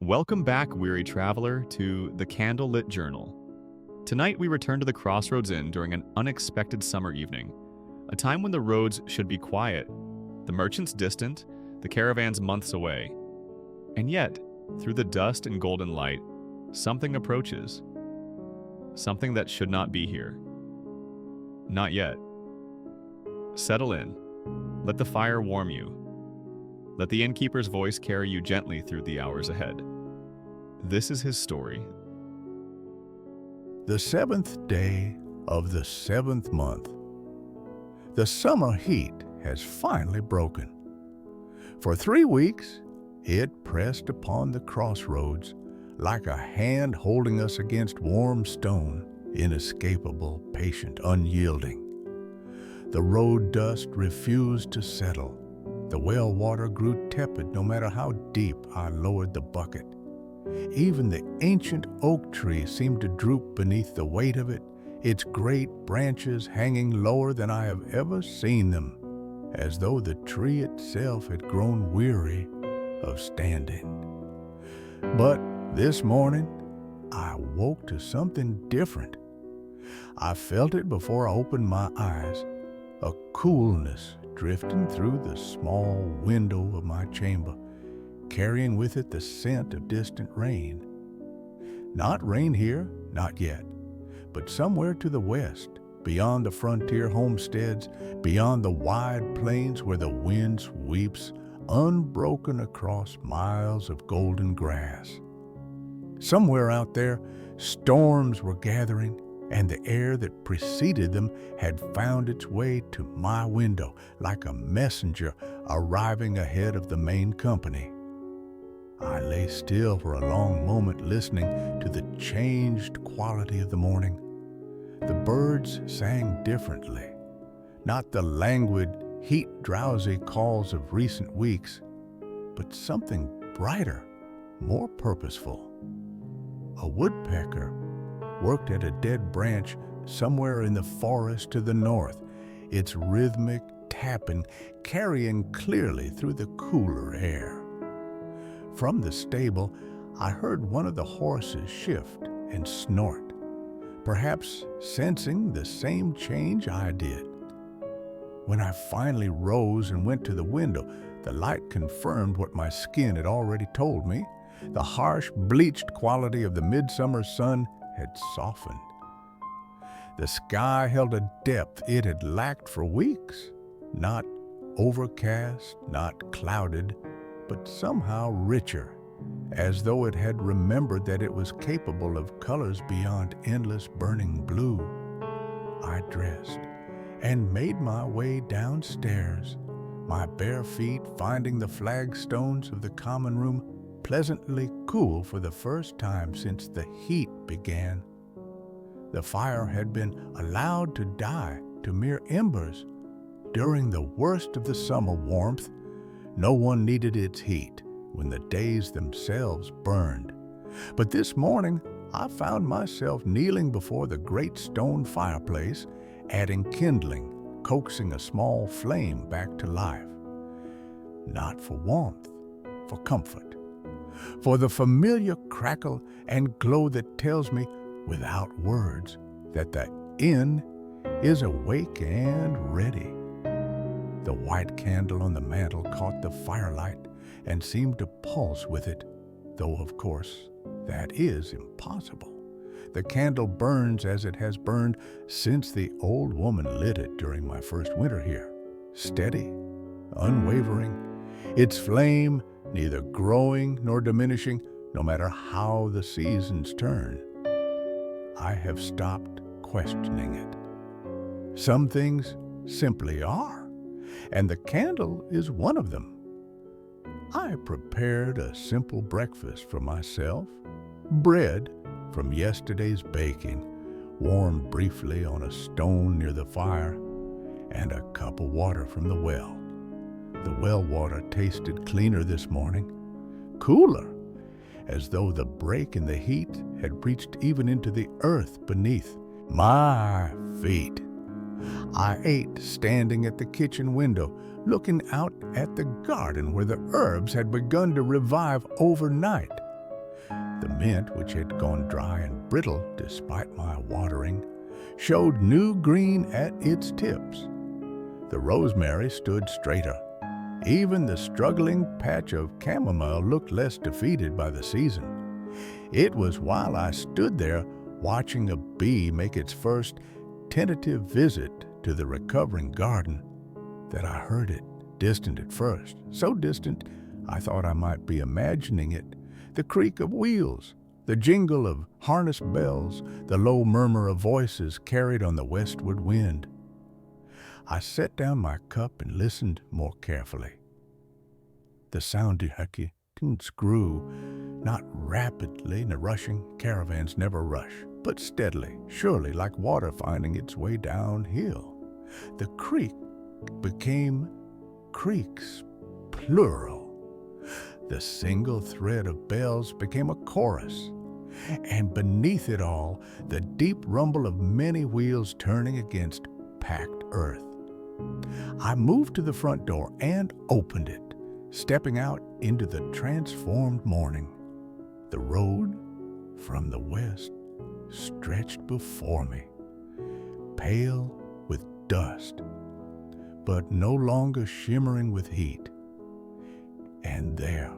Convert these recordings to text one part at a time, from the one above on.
Welcome back, weary traveler, to the Candlelit Journal. Tonight we return to the Crossroads Inn during an unexpected summer evening, a time when the roads should be quiet, the merchants distant, the caravans months away. And yet, through the dust and golden light, something approaches. Something that should not be here. Not yet. Settle in. Let the fire warm you. Let the innkeeper's voice carry you gently through the hours ahead. This is his story. The 7th day of the 7th month. The summer heat has finally broken. For 3 weeks, it pressed upon the crossroads like a hand holding us against warm stone, inescapable, patient, unyielding. The road dust refused to settle. The well water grew tepid no matter how deep I lowered the bucket. Even the ancient oak tree seemed to droop beneath the weight of it, its great branches hanging lower than I have ever seen them, as though the tree itself had grown weary of standing. But this morning, I woke to something different. I felt it before I opened my eyes, a coolness drifting through the small window of my chamber, carrying with it the scent of distant rain. Not rain here, not yet, but somewhere to the west, beyond the frontier homesteads, beyond the wide plains where the wind sweeps unbroken across miles of golden grass. Somewhere out there, storms were gathering, and the air that preceded them had found its way to my window like a messenger arriving ahead of the main company. I lay still for a long moment listening to the changed quality of the morning. The birds sang differently, not the languid, heat-drowsy calls of recent weeks, but something brighter, more purposeful. A woodpecker worked at a dead branch somewhere in the forest to the north, its rhythmic tapping carrying clearly through the cooler air. From the stable, I heard one of the horses shift and snort, perhaps sensing the same change I did. When I finally rose and went to the window, the light confirmed what my skin had already told me. The harsh, bleached quality of the midsummer sun had softened. The sky held a depth it had lacked for weeks, not overcast, not clouded, but somehow richer, as though it had remembered that it was capable of colors beyond endless burning blue. I dressed and made my way downstairs, my bare feet finding the flagstones of the common room pleasantly cool for the first time since the heat began. The fire had been allowed to die to mere embers. During the worst of the summer warmth, no one needed its heat when the days themselves burned. But this morning, I found myself kneeling before the great stone fireplace, adding kindling, coaxing a small flame back to life. Not for warmth, for comfort. For the familiar crackle and glow that tells me, without words, that the inn is awake and ready. The white candle on the mantel caught the firelight and seemed to pulse with it, though of course that is impossible. The candle burns as it has burned since the old woman lit it during my first winter here, steady, unwavering, its flame neither growing nor diminishing, no matter how the seasons turn. I have stopped questioning it. Some things simply are, and the candle is one of them. I prepared a simple breakfast for myself, bread from yesterday's baking, warmed briefly on a stone near the fire, and a cup of water from the well. The well water tasted cleaner this morning, cooler, as though the break in the heat had reached even into the earth beneath my feet. I ate standing at the kitchen window, looking out at the garden where the herbs had begun to revive overnight. The mint, which had gone dry and brittle despite my watering, showed new green at its tips. The rosemary stood straighter. Even the struggling patch of chamomile looked less defeated by the season. It was while I stood there watching a bee make its first tentative visit to the recovering garden that I heard it, distant at first, so distant I thought I might be imagining it, the creak of wheels, the jingle of harness bells, the low murmur of voices carried on the westward wind. I set down my cup and listened more carefully. The sound grew, not rapidly, the rushing caravans never rush, but steadily, surely, like water finding its way downhill. The creak became creaks, plural. The single thread of bells became a chorus, and beneath it all, the deep rumble of many wheels turning against packed earth. I moved to the front door and opened it, stepping out into the transformed morning. The road from the west stretched before me, pale with dust, but no longer shimmering with heat. And there,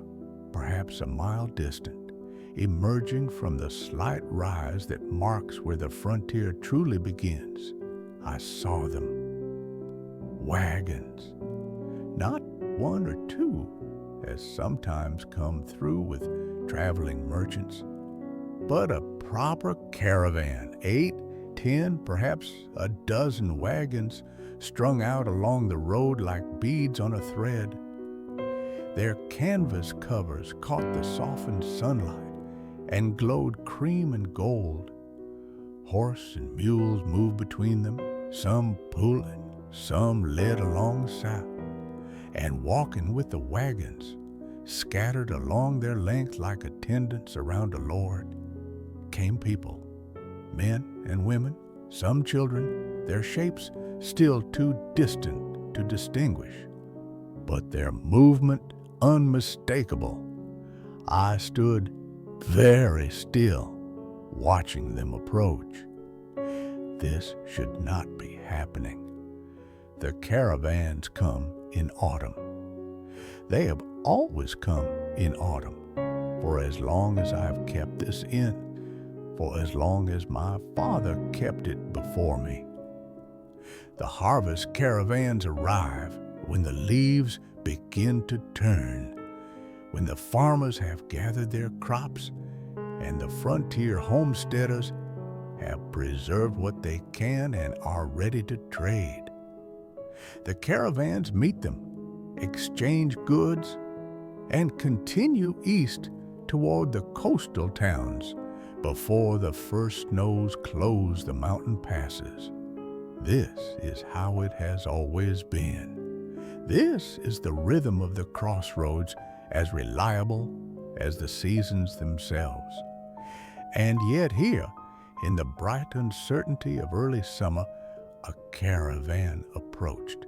perhaps a mile distant, emerging from the slight rise that marks where the frontier truly begins, I saw them. Wagons, not one or two, as sometimes come through with traveling merchants, but a proper caravan, 8, 10, perhaps a dozen wagons strung out along the road like beads on a thread. Their canvas covers caught the softened sunlight and glowed cream and gold. Horse and mules moved between them, some pulling, some led alongside, and walking with the wagons, scattered along their length like attendants around a lord, came people, men and women, some children, their shapes still too distant to distinguish, but their movement unmistakable. I stood very still, watching them approach. This should not be happening. The caravans come in autumn. They have always come in autumn, for as long as I've kept this inn, for as long as my father kept it before me. The harvest caravans arrive when the leaves begin to turn, when the farmers have gathered their crops and the frontier homesteaders have preserved what they can and are ready to trade. The caravans meet them, exchange goods, and continue east toward the coastal towns before the first snows close the mountain passes. This is how it has always been. This is the rhythm of the crossroads, as reliable as the seasons themselves. And yet here, in the bright uncertainty of early summer, a caravan approached.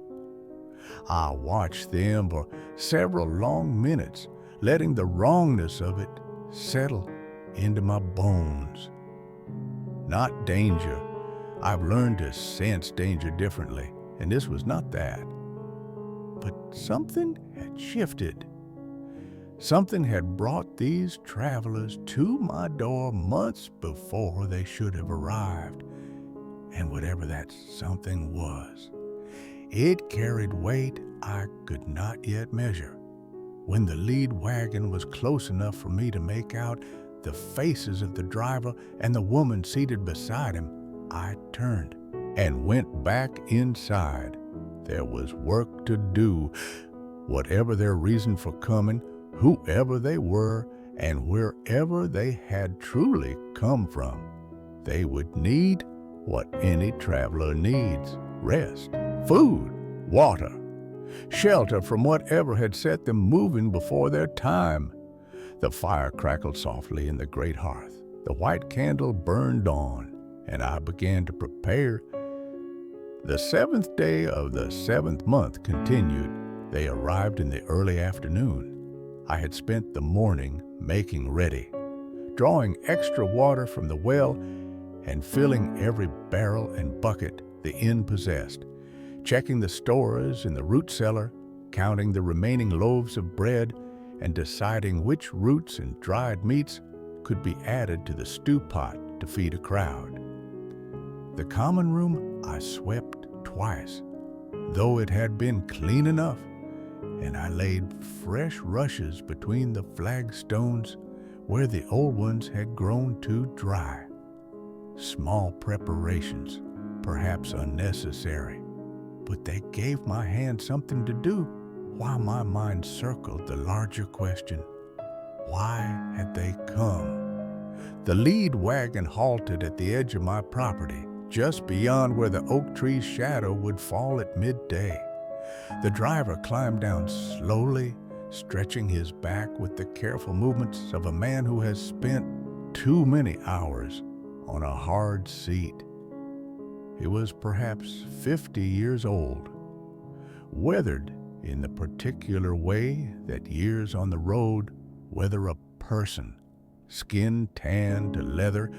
I watched them for several long minutes, letting the wrongness of it settle into my bones. Not danger. I've learned to sense danger differently, and this was not that. But something had shifted. Something had brought these travelers to my door months before they should have arrived. And whatever that something was, it carried weight I could not yet measure. When the lead wagon was close enough for me to make out the faces of the driver and the woman seated beside him, I turned and went back inside. There was work to do. Whatever their reason for coming, whoever they were, and wherever they had truly come from, they would need what any traveler needs: rest, food, water, shelter from whatever had set them moving before their time. The fire crackled softly in the great hearth. The white candle burned on, and I began to prepare. The 7th day of the 7th month continued. They arrived in the early afternoon. I had spent the morning making ready, drawing extra water from the well and filling every barrel and bucket the inn possessed, checking the stores in the root cellar, counting the remaining loaves of bread, and deciding which roots and dried meats could be added to the stew pot to feed a crowd. The common room I swept twice, though it had been clean enough, and I laid fresh rushes between the flagstones where the old ones had grown too dry. Small preparations, perhaps unnecessary, but they gave my hands something to do while my mind circled the larger question: why had they come? The lead wagon halted at the edge of my property, just beyond where the oak tree's shadow would fall at midday. The driver climbed down slowly, stretching his back with the careful movements of a man who has spent too many hours on a hard seat. He was perhaps 50 years old, weathered in the particular way that years on the road weather a person, skin tanned to leather,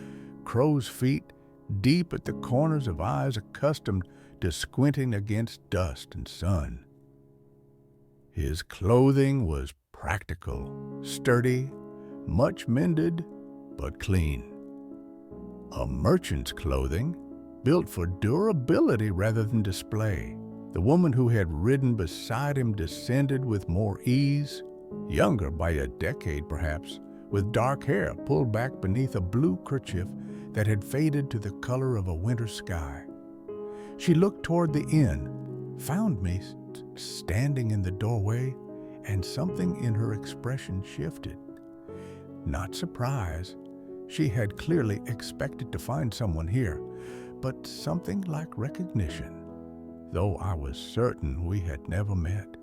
crow's feet deep at the corners of eyes accustomed to squinting against dust and sun. His clothing was practical, sturdy, much mended, but clean. A merchant's clothing, built for durability rather than display. The woman who had ridden beside him descended with more ease, younger by a decade perhaps, with dark hair pulled back beneath a blue kerchief that had faded to the color of a winter sky. She looked toward the inn, found me standing in the doorway, and something in her expression shifted. Not surprise. She had clearly expected to find someone here, but something like recognition, though I was certain we had never met.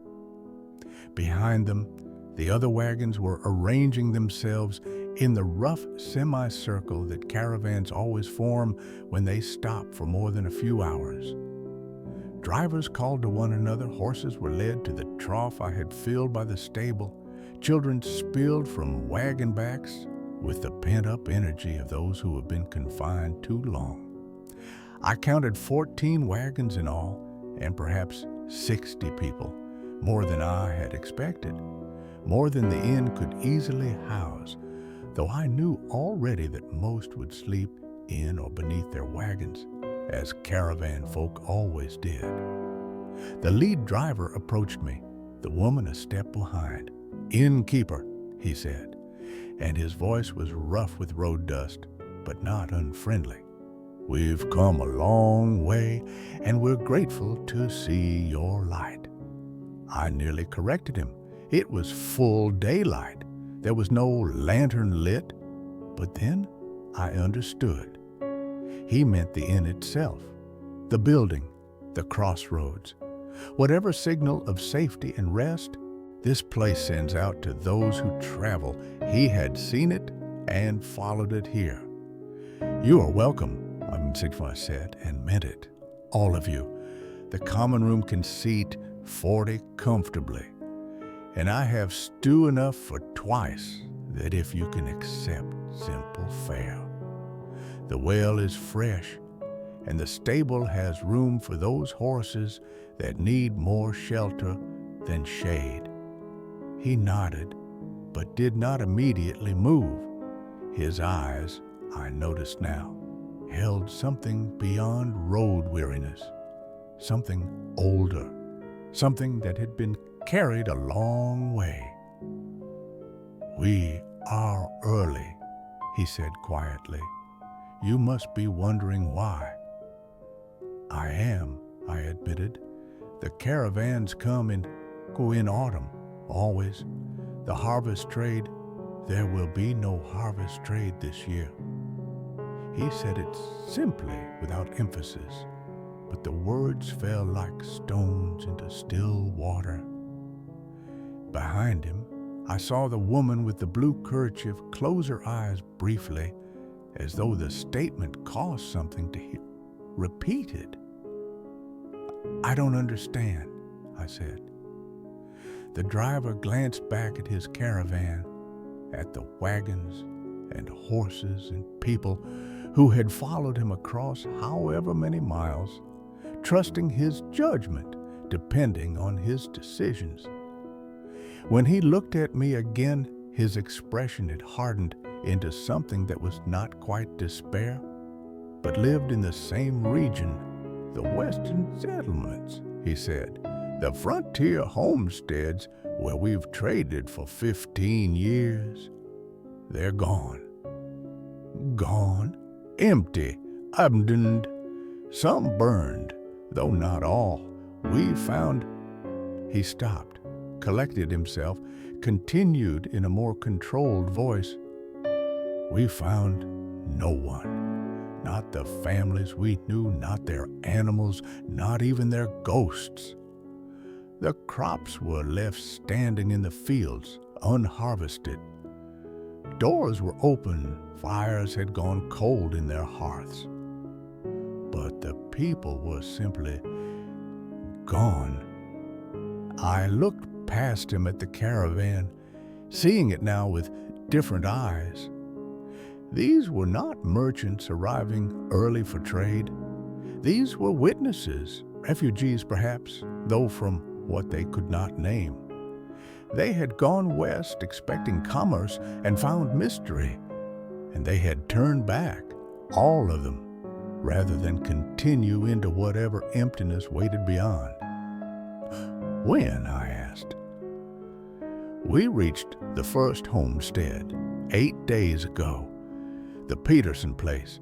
Behind them, the other wagons were arranging themselves in the rough semicircle that caravans always form when they stop for more than a few hours. Drivers called to one another, horses were led to the trough I had filled by the stable, children spilled from wagon backs with the pent-up energy of those who have been confined too long. I counted 14 wagons in all, and perhaps 60 people, more than I had expected, more than the inn could easily house, though I knew already that most would sleep in or beneath their wagons, as caravan folk always did. The lead driver approached me, the woman a step behind. "Innkeeper," he said, and his voice was rough with road dust, but not unfriendly. "We've come a long way, and we're grateful to see your light." I nearly corrected him. It was full daylight. There was no lantern lit, but then I understood. He meant the inn itself, the building, the crossroads. Whatever signal of safety and rest this place sends out to those who travel, he had seen it and followed it here. "You are welcome," Sigma said, and meant it. "All of you. The common room can seat 40 comfortably, and I have stew enough for twice that if you can accept simple fare. The well is fresh, and the stable has room for those horses that need more shelter than shade." He nodded, but did not immediately move. His eyes, I noticed now, held something beyond road weariness, something older, something that had been carried a long way. "We are early," he said quietly. "You must be wondering why." "I am," I admitted. "The caravans come and go in autumn, always. The harvest trade, there will be no harvest trade this year." He said it simply, without emphasis, but the words fell like stones into still water. Behind him, I saw the woman with the blue kerchief close her eyes briefly, as though the statement caused something to hear repeated. "I don't understand," I said. The driver glanced back at his caravan, at the wagons and horses and people who had followed him across however many miles, trusting his judgment, depending on his decisions. When he looked at me again, his expression had hardened into something that was not quite despair, but lived in the same region, the western settlements, he said, the frontier homesteads where we've traded for 15 years. They're gone. Gone, empty, abandoned, some burned, though not all. We found. He stopped, collected himself, continued in a more controlled voice. We found no one. Not the families we knew, not their animals, not even their ghosts. The crops were left standing in the fields, unharvested. Doors were open, fires had gone cold in their hearths. But the people were simply gone. I looked past him at the caravan, seeing it now with different eyes. These were not merchants arriving early for trade. These were witnesses, refugees perhaps, though from what they could not name. They had gone west expecting commerce and found mystery, and they had turned back, all of them, rather than continue into whatever emptiness waited beyond. When? I asked. We reached the first homestead 8 days ago, the Peterson place.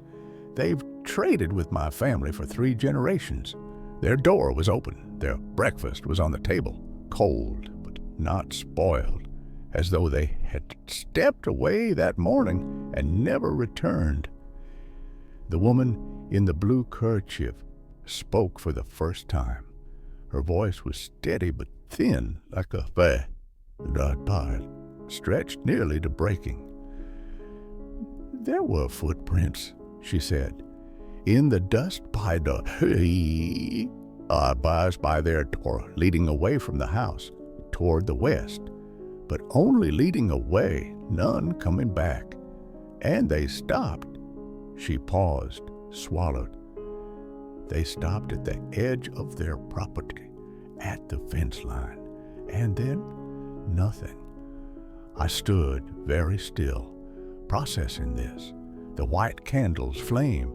They've traded with my family for 3 generations. Their door was open. Their breakfast was on the table, cold but not spoiled, as though they had stepped away that morning and never returned. The woman in the blue kerchief spoke for the first time. Her voice was steady but thin, like a pile, stretched nearly to breaking. There were footprints, she said, in the dust by the by their door, leading away from the house, toward the west, but only leading away, none coming back. And they stopped. She paused, swallowed. They stopped at the edge of their property, at the fence line, and then nothing. I stood very still, processing this. The white candle's flame,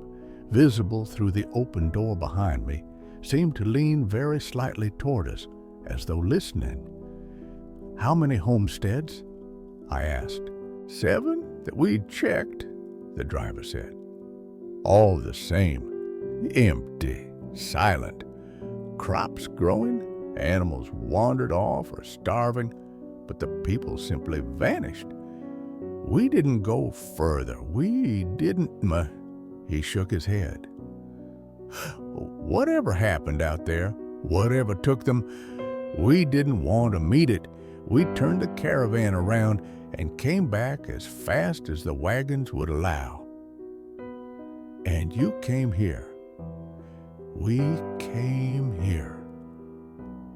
visible through the open door behind me, seemed to lean very slightly toward us, as though listening. How many homesteads? I asked. 7 that we checked, the driver said. All the same, empty, silent. Crops growing, animals wandered off or starving, but the people simply vanished. We didn't go further. We didn't. He shook his head. Whatever happened out there, whatever took them, we didn't want to meet it. We turned the caravan around and came back as fast as the wagons would allow. And you came here. We came here.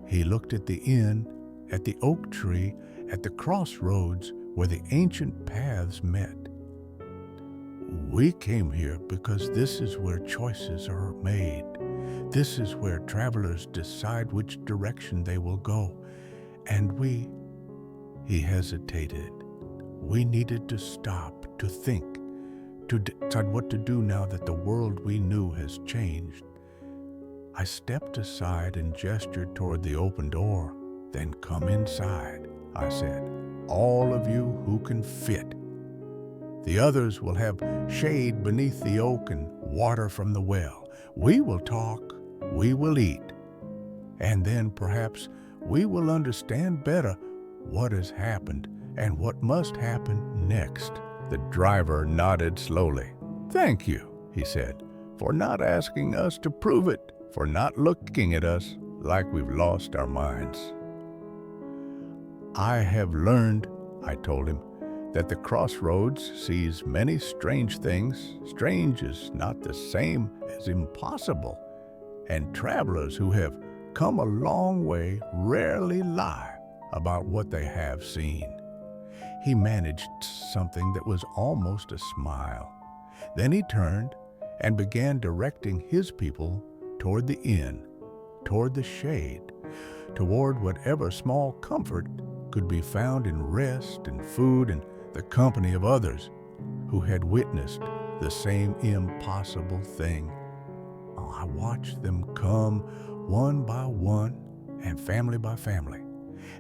He looked at the inn, at the oak tree, at the crossroads where the ancient paths met. We came here because this is where choices are made. This is where travelers decide which direction they will go. And he hesitated. We needed to stop, to think, to decide what to do now that the world we knew has changed. I stepped aside and gestured toward the open door. Then come inside, I said. All of you who can fit. The others will have shade beneath the oak and water from the well. We will talk, we will eat, and then perhaps we will understand better what has happened and what must happen next. The driver nodded slowly. Thank you, he said, for not asking us to prove it, for not looking at us like we've lost our minds. I have learned, I told him, that the crossroads sees many strange things. Strange is not the same as impossible, and travelers who have come a long way rarely lie about what they have seen. He managed something that was almost a smile. Then he turned and began directing his people toward the inn, toward the shade, toward whatever small comfort could be found in rest and food and the company of others who had witnessed the same impossible thing. I watched them come one by one and family by family,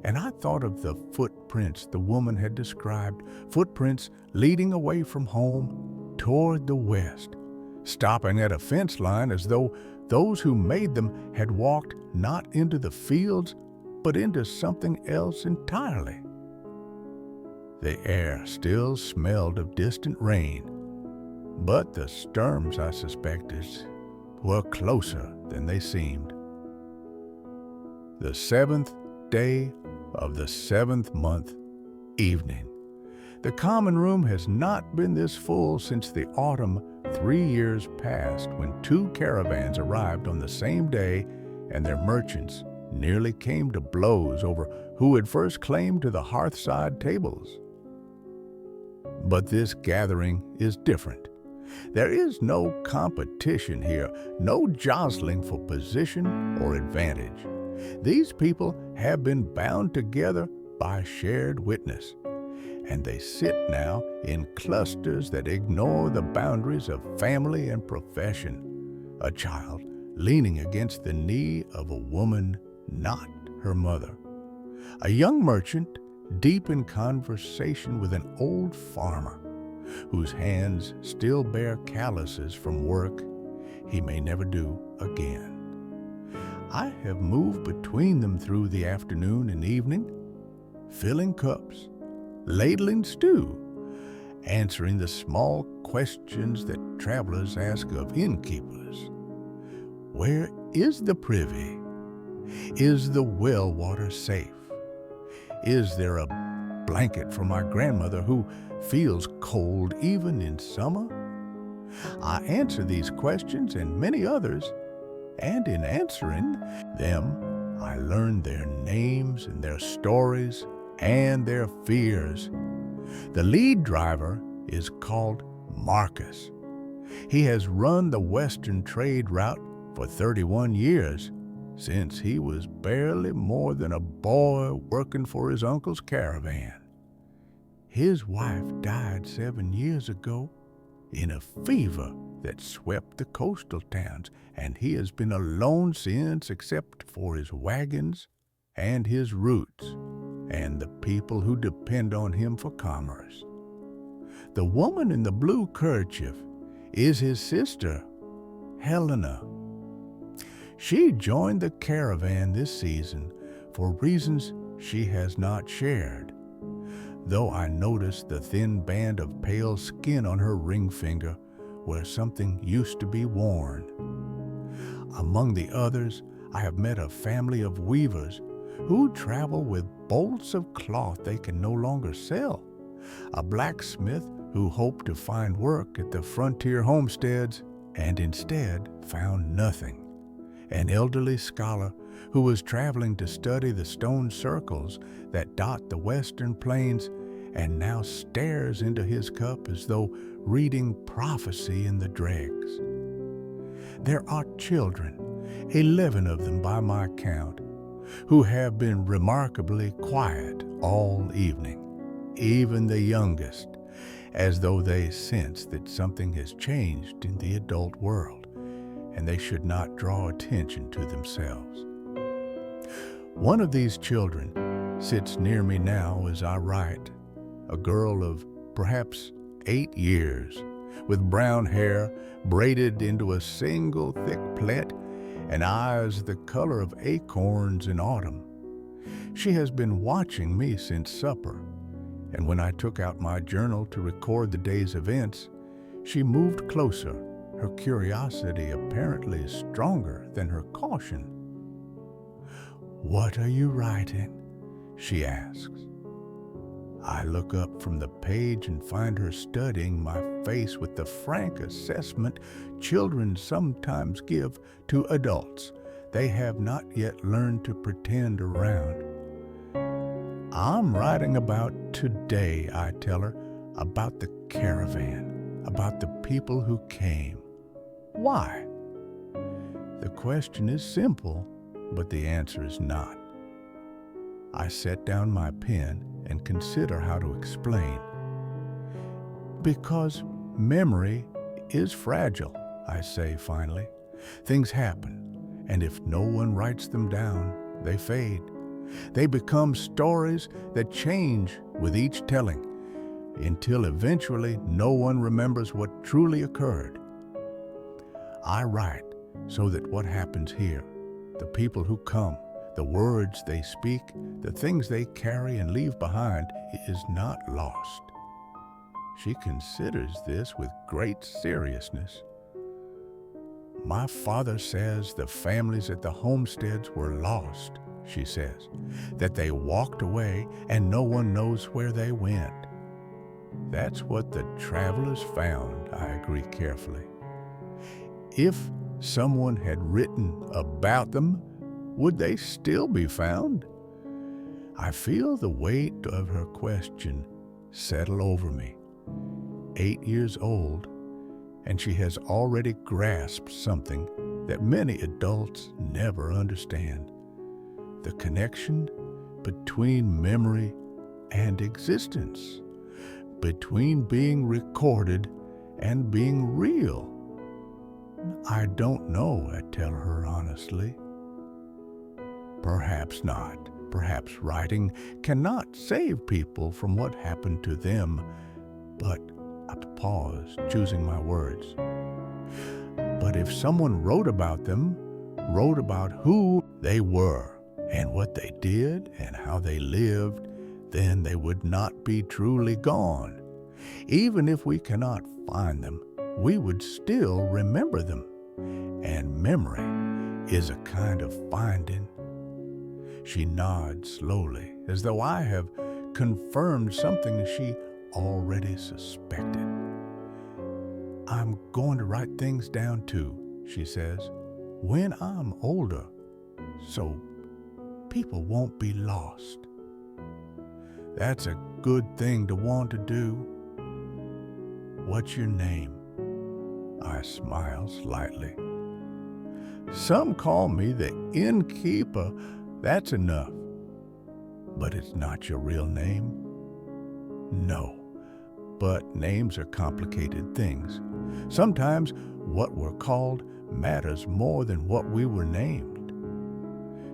and I thought of the footprints the woman had described, footprints leading away from home toward the west, stopping at a fence line as though those who made them had walked not into the fields, but into something else entirely. The air still smelled of distant rain, but the storms, I suspected, were closer than they seemed. The 7th day of the 7th month, evening. The common room has not been this full since the autumn 3 years past, when 2 caravans arrived on the same day and their merchants nearly came to blows over who had first claimed to the hearthside tables. But this gathering is different. There is no competition here, no jostling for position or advantage. These people have been bound together by shared witness, and they sit now in clusters that ignore the boundaries of family and profession. A child leaning against the knee of a woman not her mother. A young merchant deep in conversation with an old farmer whose hands still bear calluses from work he may never do again. I have moved between them through the afternoon and evening, filling cups, ladling stew, answering the small questions that travelers ask of innkeepers. Where is the privy? Is the well water safe? Is there a blanket for my grandmother who feels cold even in summer? I answer these questions and many others, and in answering them, I learn their names and their stories and their fears. The lead driver is called Marcus. He has run the western trade route for 31 years, since he was barely more than a boy working for his uncle's caravan. His wife died 7 years ago in a fever that swept the coastal towns, and he has been alone since, except for his wagons and his roots and the people who depend on him for commerce. The woman in the blue kerchief is his sister, Helena. She joined the caravan this season for reasons she has not shared, though I noticed the thin band of pale skin on her ring finger where something used to be worn. Among the others, I have met a family of weavers who travel with bolts of cloth they can no longer sell, a blacksmith who hoped to find work at the frontier homesteads and instead found nothing, an elderly scholar who was traveling to study the stone circles that dot the western plains and now stares into his cup as though reading prophecy in the dregs. There are children, 11 of them by my count, who have been remarkably quiet all evening, even the youngest, as though they sense that something has changed in the adult world and they should not draw attention to themselves. One of these children sits near me now as I write, a girl of perhaps 8 years, with brown hair braided into a single thick plait and eyes the color of acorns in autumn. She has been watching me since supper, and when I took out my journal to record the day's events, she moved closer, her curiosity apparently stronger than her caution. "What are you writing?" she asks. I look up from the page and find her studying my face with the frank assessment children sometimes give to adults they have not yet learned to pretend around. I'm writing about today, I tell her, about the caravan, about the people who came. Why? The question is simple, but the answer is not. I set down my pen and consider how to explain. Because memory is fragile, I say finally. Things happen, and if no one writes them down, they fade. They become stories that change with each telling, until eventually no one remembers what truly occurred. I write so that what happens here, the people who come, the words they speak, the things they carry and leave behind, is not lost. She considers this with great seriousness. My father says the families at the homesteads were lost, she says, that they walked away and no one knows where they went. That's what the travelers found, I agree carefully. If someone had written about them, would they still be found? I feel the weight of her question settle over me. 8 years old, and she has already grasped something that many adults never understand: the connection between memory and existence, between being recorded and being real. I don't know, I tell her honestly. Perhaps not. Perhaps writing cannot save people from what happened to them, but I pause, choosing my words. But if someone wrote about them, wrote about who they were and what they did and how they lived, then they would not be truly gone. Even if we cannot find them, we would still remember them. And memory is a kind of finding. She nods slowly, as though I have confirmed something she already suspected. I'm going to write things down too, she says, when I'm older, so people won't be lost. That's a good thing to want to do. What's your name? I smile slightly. Some call me the innkeeper. That's enough. But it's not your real name? No. But names are complicated things. Sometimes what we're called matters more than what we were named.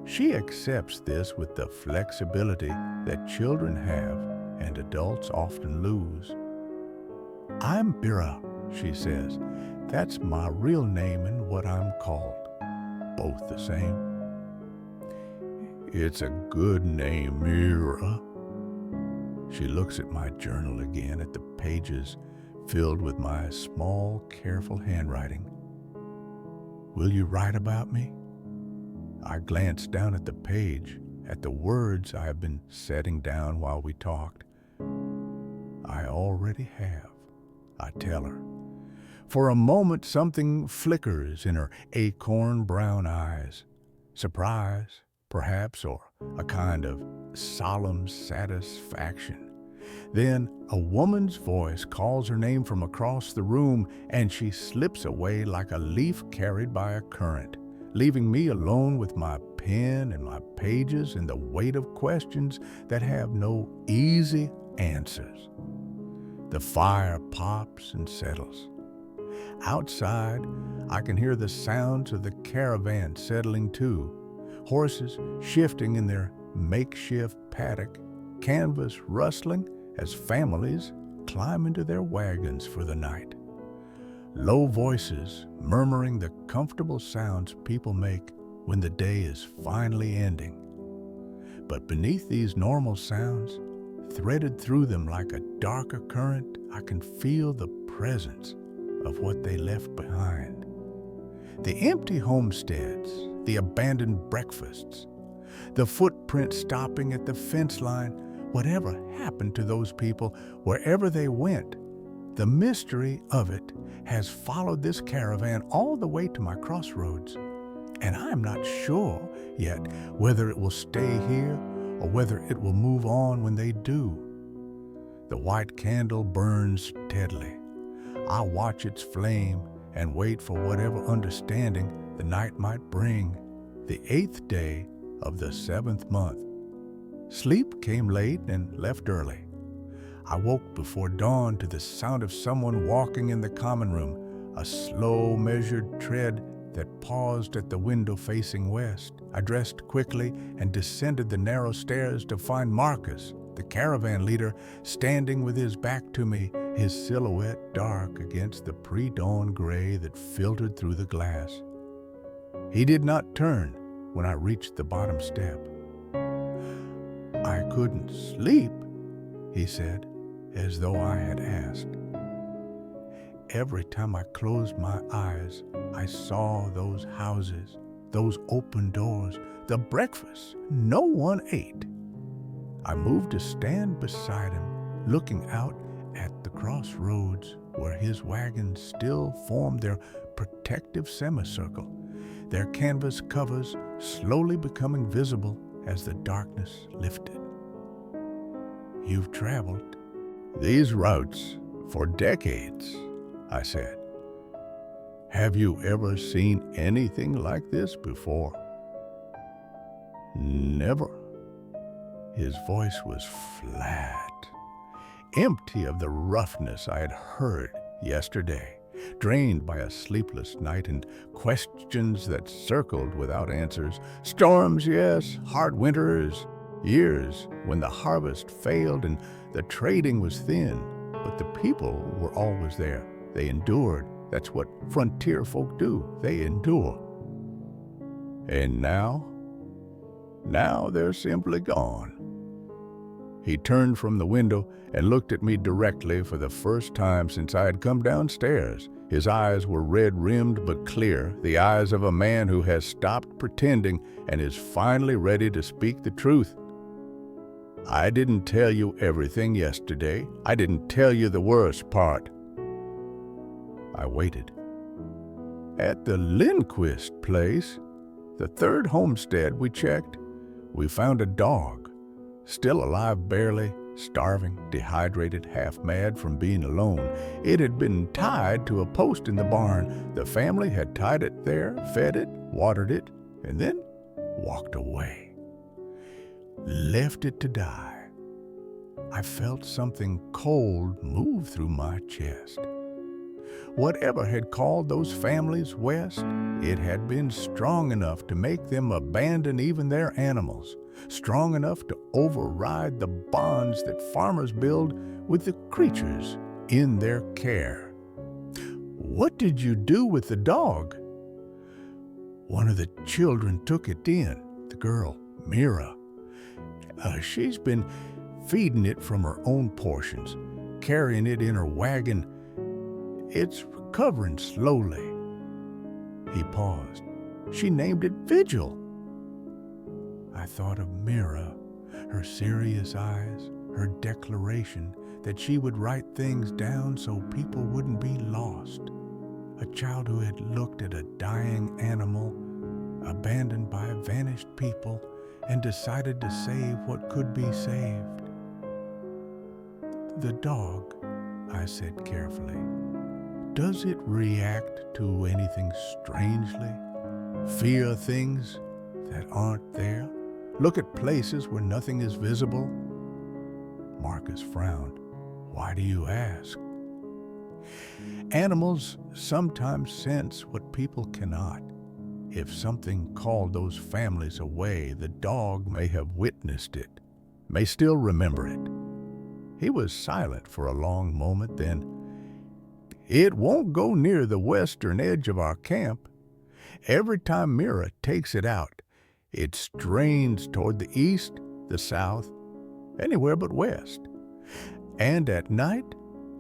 She accepts this with the flexibility that children have and adults often lose. I'm Bira, she says. That's my real name and what I'm called. Both the same. It's a good name, Mira. She looks at my journal again, at the pages filled with my small, careful handwriting. Will you write about me? I glance down at the page, at the words I have been setting down while we talked. I already have, I tell her. For a moment, something flickers in her acorn brown eyes. Surprise, perhaps, or a kind of solemn satisfaction. Then a woman's voice calls her name from across the room, and she slips away like a leaf carried by a current, leaving me alone with my pen and my pages and the weight of questions that have no easy answers. The fire pops and settles. Outside, I can hear the sounds of the caravan settling too, horses shifting in their makeshift paddock, canvas rustling as families climb into their wagons for the night. Low voices murmuring the comfortable sounds people make when the day is finally ending. But beneath these normal sounds, threaded through them like a darker current, I can feel the presence of what they left behind. The empty homesteads, the abandoned breakfasts, the footprints stopping at the fence line. Whatever happened to those people, wherever they went, the mystery of it has followed this caravan all the way to my crossroads. And I'm not sure yet whether it will stay here or whether it will move on when they do. The white candle burns steadily. I watch its flame and wait for whatever understanding the night might bring. The 8th day of the 7th month. Sleep came late and left early. I woke before dawn to the sound of someone walking in the common room, a slow, measured tread that paused at the window facing west. I dressed quickly and descended the narrow stairs to find Marcus, the caravan leader, standing with his back to me, his silhouette dark against the pre-dawn gray that filtered through the glass. He did not turn when I reached the bottom step. "I couldn't sleep," he said, as though I had asked. Every time I closed my eyes, I saw those houses, those open doors, the breakfast no one ate. I moved to stand beside him, looking out at the crossroads where his wagons still formed their protective semicircle, their canvas covers slowly becoming visible as the darkness lifted. "You've traveled these routes for decades," I said. "Have you ever seen anything like this before?" "Never." His voice was flat, empty of the roughness I had heard yesterday, drained by a sleepless night and questions that circled without answers. Storms, yes, hard winters, years when the harvest failed and the trading was thin, but the people were always there. They endured. That's what frontier folk do. They endure. And now they're simply gone. He turned from the window and looked at me directly for the first time since I had come downstairs. His eyes were red-rimmed but clear, the eyes of a man who has stopped pretending and is finally ready to speak the truth. "I didn't tell you everything yesterday. I didn't tell you the worst part." I waited. "At the Lindquist place, the 3rd homestead we checked, we found a dog, still alive barely, starving, dehydrated, half-mad from being alone. It had been tied to a post in the barn. The family had tied it there, fed it, watered it, and then walked away. Left it to die." I felt something cold move through my chest. Whatever had called those families west, it had been strong enough to make them abandon even their animals, strong enough to override the bonds that farmers build with the creatures in their care. "What did you do with the dog?" "One of the children took it in, the girl, Mira. She's been feeding it from her own portions, carrying it in her wagon. It's recovering slowly." He paused. "She named it Vigil." I thought of Mira, her serious eyes, her declaration that she would write things down so people wouldn't be lost. A child who had looked at a dying animal, abandoned by vanished people, and decided to save what could be saved. "The dog," I said carefully, "does it react to anything strangely? Fear things that aren't there? Look at places where nothing is visible?" Marcus frowned. "Why do you ask?" "Animals sometimes sense what people cannot. If something called those families away, the dog may have witnessed it, may still remember it." He was silent for a long moment, then, "It won't go near the western edge of our camp. Every time Mira takes it out, it strains toward the east, the south, anywhere but west. And at night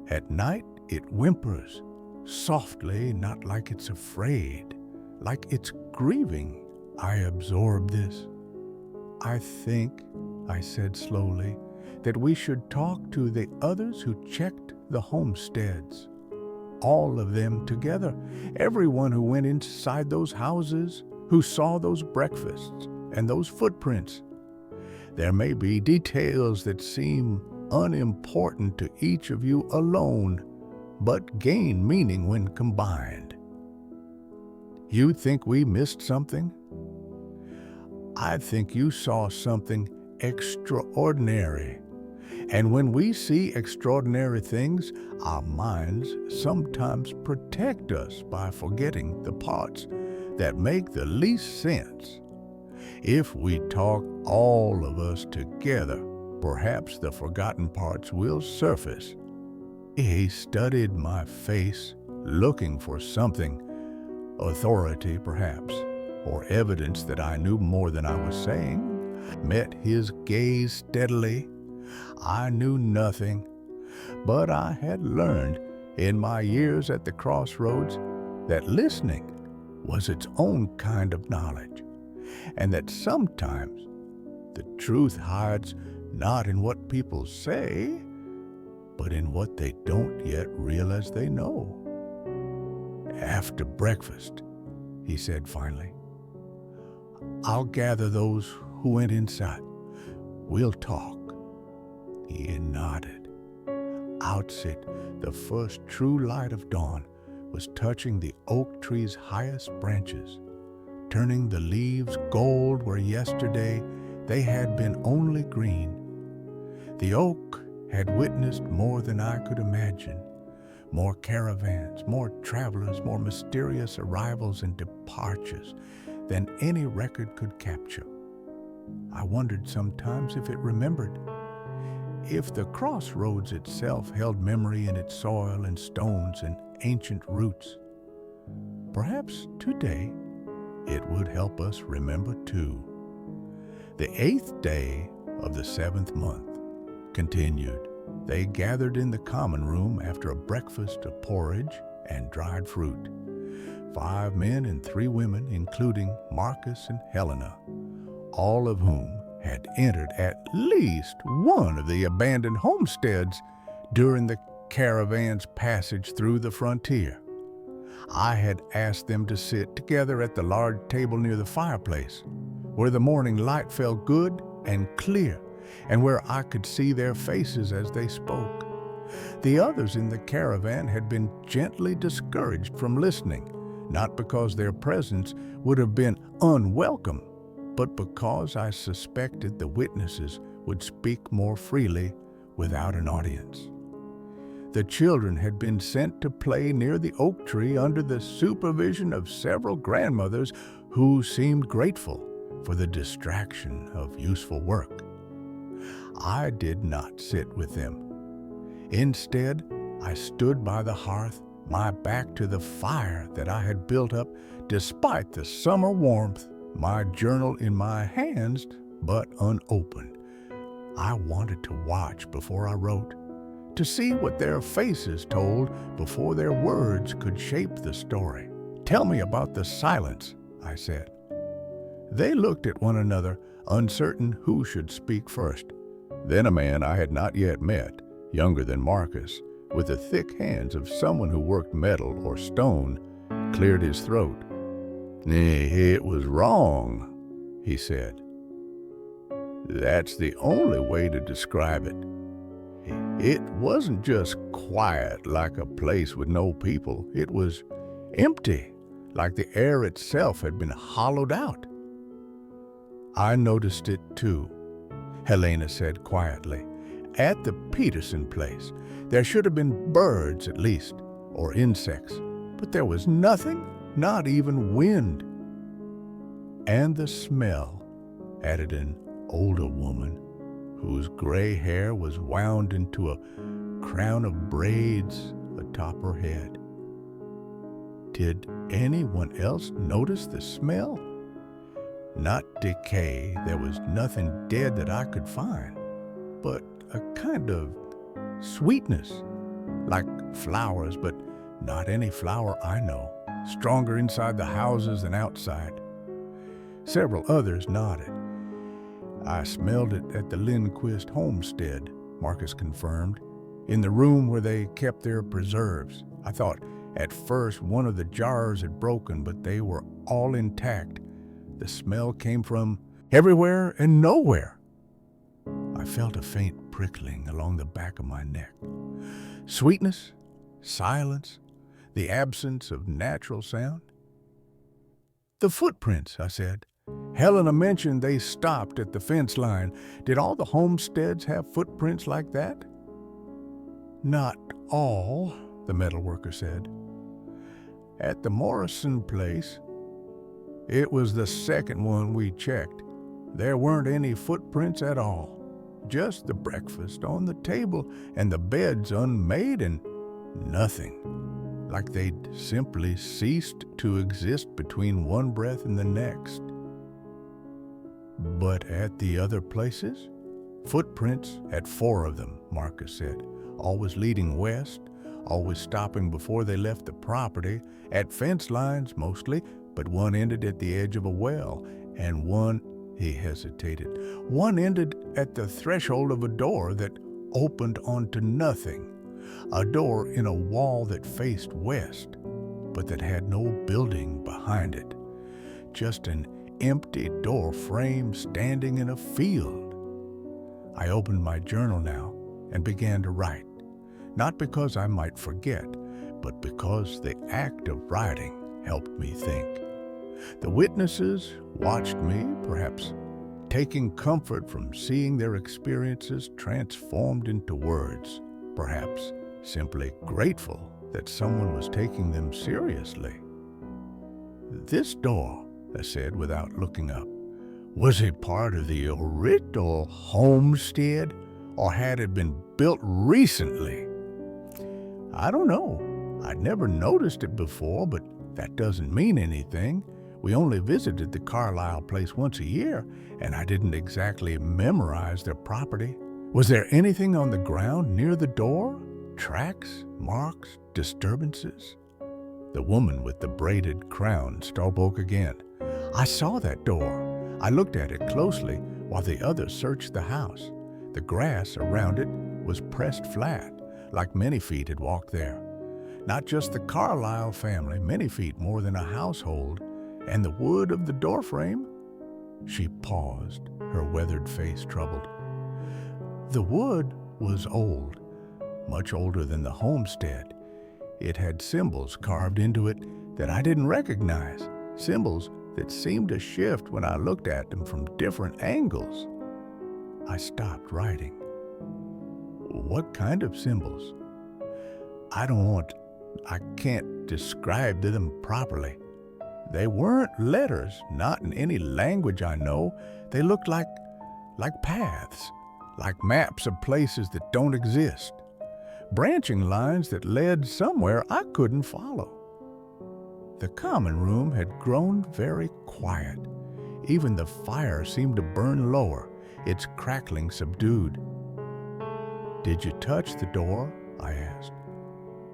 it whimpers, softly, not like it's afraid, like it's grieving. I absorb this. I think," I said slowly, "that we should talk to the others who checked the homesteads. All of them together, everyone who went inside those houses, who saw those breakfasts and those footprints. There may be details that seem unimportant to each of you alone, but gain meaning when combined. You think we missed something? I think you saw something extraordinary. And when we see extraordinary things, our minds sometimes protect us by forgetting the parts that make the least sense. If we talk all of us together, perhaps the forgotten parts will surface. He studied my face, looking for something, authority perhaps, or evidence that I knew more than I was saying. Met his gaze steadily. I knew nothing, but I had learned in my years at the crossroads that listening was its own kind of knowledge, and that sometimes the truth hides not in what people say, but in what they don't yet realize they know. After breakfast, he said finally, I'll gather those who went inside. We'll talk. He nodded. Outset, the first true light of dawn was touching the oak tree's highest branches, turning the leaves gold where yesterday they had been only green. The oak had witnessed more than I could imagine, more caravans, more travelers, more mysterious arrivals and departures than any record could capture. I wondered sometimes if it remembered, if the crossroads itself held memory in its soil and stones and ancient roots. Perhaps today it would help us remember too. The 8th day of the 7th month continued. They gathered in the common room after a breakfast of porridge and dried fruit. 5 men and 3 women, including Marcus and Helena, all of whom had entered at least one of the abandoned homesteads during the caravan's passage through the frontier. I had asked them to sit together at the large table near the fireplace, where the morning light fell good and clear, and where I could see their faces as they spoke. The others in the caravan had been gently discouraged from listening, not because their presence would have been unwelcome, but because I suspected the witnesses would speak more freely without an audience. The children had been sent to play near the oak tree under the supervision of several grandmothers who seemed grateful for the distraction of useful work. I did not sit with them. Instead, I stood by the hearth, my back to the fire that I had built up despite the summer warmth, my journal in my hands, but unopened. I wanted to watch before I wrote, to see what their faces told before their words could shape the story. Tell me about the silence, I said. They looked at one another, uncertain who should speak first. Then a man I had not yet met, younger than Marcus, with the thick hands of someone who worked metal or stone, cleared his throat. It was wrong, he said. That's the only way to describe it. It wasn't just quiet like a place with no people. It was empty, like the air itself had been hollowed out. I noticed it too, Helena said quietly. At the Peterson place, there should have been birds at least, or insects, but there was nothing, not even wind. And the smell, added an older woman, whose gray hair was wound into a crown of braids atop her head. Did anyone else notice the smell? Not decay, there was nothing dead that I could find, but a kind of sweetness, like flowers, but not any flower I know, stronger inside the houses than outside. Several others nodded. I smelled it at the Lindquist homestead, Marcus confirmed, in the room where they kept their preserves. I thought at first one of the jars had broken, but they were all intact. The smell came from everywhere and nowhere. I felt a faint prickling along the back of my neck. Sweetness, silence, the absence of natural sound. The footprints, I said. Helena mentioned they stopped at the fence line. Did all the homesteads have footprints like that? Not all, the metalworker said. At the Morrison place, it was the second one we checked. There weren't any footprints at all. Just the breakfast on the table and the beds unmade and nothing. Like they'd simply ceased to exist between one breath and the next. But at the other places? Footprints at 4 of them, Marcus said, always leading west, always stopping before they left the property, at fence lines mostly, but one ended at the edge of a well, and one, he hesitated, one ended at the threshold of a door that opened onto nothing, a door in a wall that faced west, but that had no building behind it, just an empty door frame standing in a field. I opened my journal now and began to write, not because I might forget, but because the act of writing helped me think. The witnesses watched me, perhaps taking comfort from seeing their experiences transformed into words, perhaps simply grateful that someone was taking them seriously. This door, I said without looking up, was it part of the original homestead, or had it been built recently? I don't know. I'd never noticed it before, but that doesn't mean anything. We only visited the Carlisle place once a year, and I didn't exactly memorize their property. Was there anything on the ground near the door? Tracks, marks, disturbances? The woman with the braided crown spoke again. I saw that door. I looked at it closely while the others searched the house. The grass around it was pressed flat, like many feet had walked there. Not just the Carlisle family, many feet more than a household, and the wood of the doorframe. She paused, her weathered face troubled. The wood was old, much older than the homestead. It had symbols carved into it that I didn't recognize, symbols that seemed to shift when I looked at them from different angles. I stopped writing. What kind of symbols? I can't describe them properly. They weren't letters, not in any language I know. They looked like paths, like maps of places that don't exist. Branching lines that led somewhere I couldn't follow. The common room had grown very quiet. Even the fire seemed to burn lower, its crackling subdued. Did you touch the door? I asked.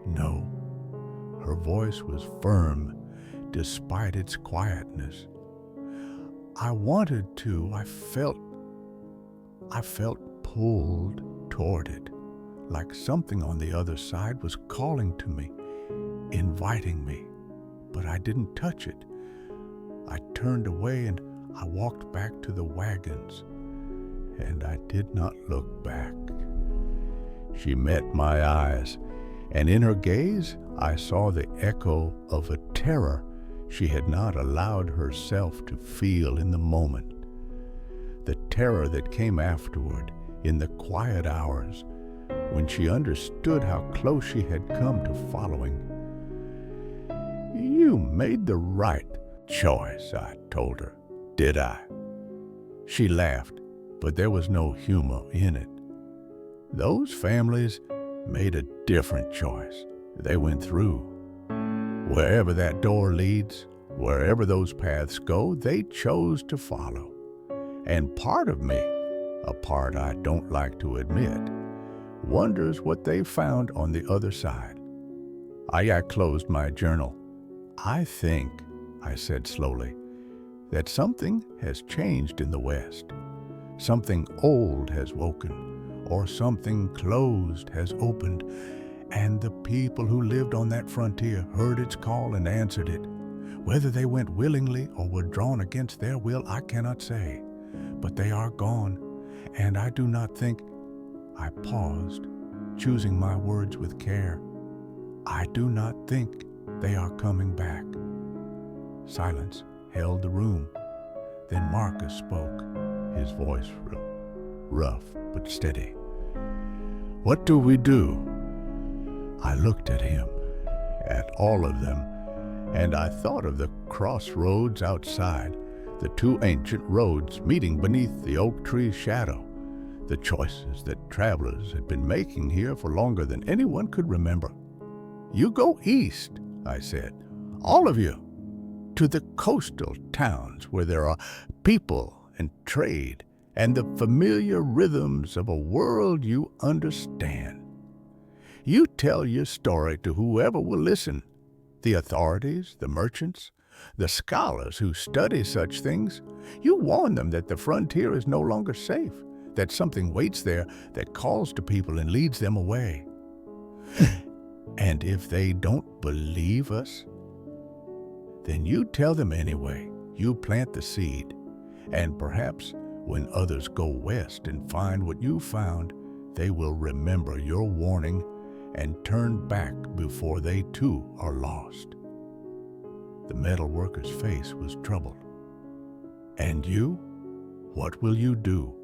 No. Her voice was firm, despite its quietness. I wanted to. I felt pulled toward it, like something on the other side was calling to me, inviting me, but I didn't touch it. I turned away and I walked back to the wagons, and I did not look back. She met my eyes, and in her gaze I saw the echo of a terror she had not allowed herself to feel in the moment. The terror that came afterward, in the quiet hours, when she understood how close she had come to following. You made the right choice, I told her. Did I? She laughed, but there was no humor in it. Those families made a different choice. They went through. Wherever that door leads, wherever those paths go, they chose to follow. And part of me, a part I don't like to admit, wonders what they found on the other side. I closed my journal. I think, I said slowly, that something has changed in the West. Something old has woken, or something closed has opened, and the people who lived on that frontier heard its call and answered it. Whether they went willingly or were drawn against their will, I cannot say. But they are gone, And I do not think, I paused, choosing my words with care, I do not think they are coming back. Silence held the room. Then Marcus spoke, his voice rough but steady. What do we do? I looked at him, at all of them, and I thought of the crossroads outside, the two ancient roads meeting beneath the oak tree's shadow, the choices that travelers had been making here for longer than anyone could remember. You go east, I said, all of you, to the coastal towns where there are people and trade and the familiar rhythms of a world you understand. You tell your story to whoever will listen, the authorities, the merchants, the scholars who study such things. You warn them that the frontier is no longer safe, that something waits there that calls to people and leads them away. And if they don't believe us, then you tell them anyway. You plant the seed, and perhaps when others go west and find what you found, they will remember your warning and turn back before they too are lost. The metal worker's face was troubled. And you? What will you do?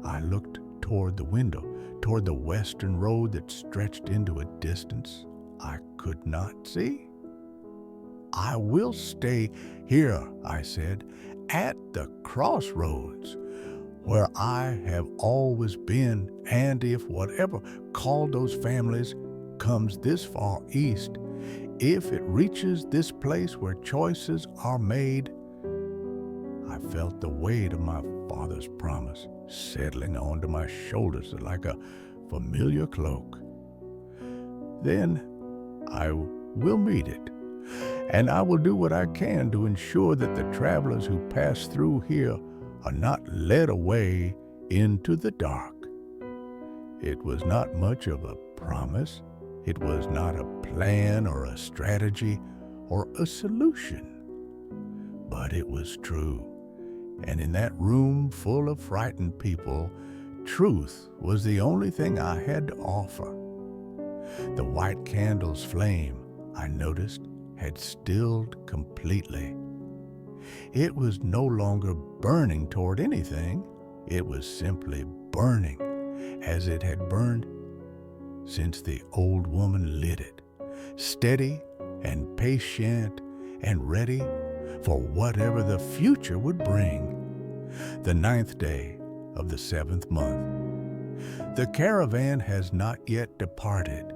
I looked toward the window, toward the western road that stretched into a distance I could not see. I will stay here, I said, at the crossroads, where I have always been, and if whatever called those families comes this far east, if it reaches this place where choices are made, I felt the weight of my father's promise settling onto my shoulders like a familiar cloak. Then I will meet it, and I will do what I can to ensure that the travelers who pass through here are not led away into the dark. It was not much of a promise. It was not a plan or a strategy or a solution. But it was true. And in that room full of frightened people, truth was the only thing I had to offer. The white candle's flame, I noticed, had stilled completely. It was no longer burning toward anything. It was simply burning as it had burned since the old woman lit it, steady and patient and ready for whatever the future would bring. The 9th day of the 7th month. The caravan has not yet departed.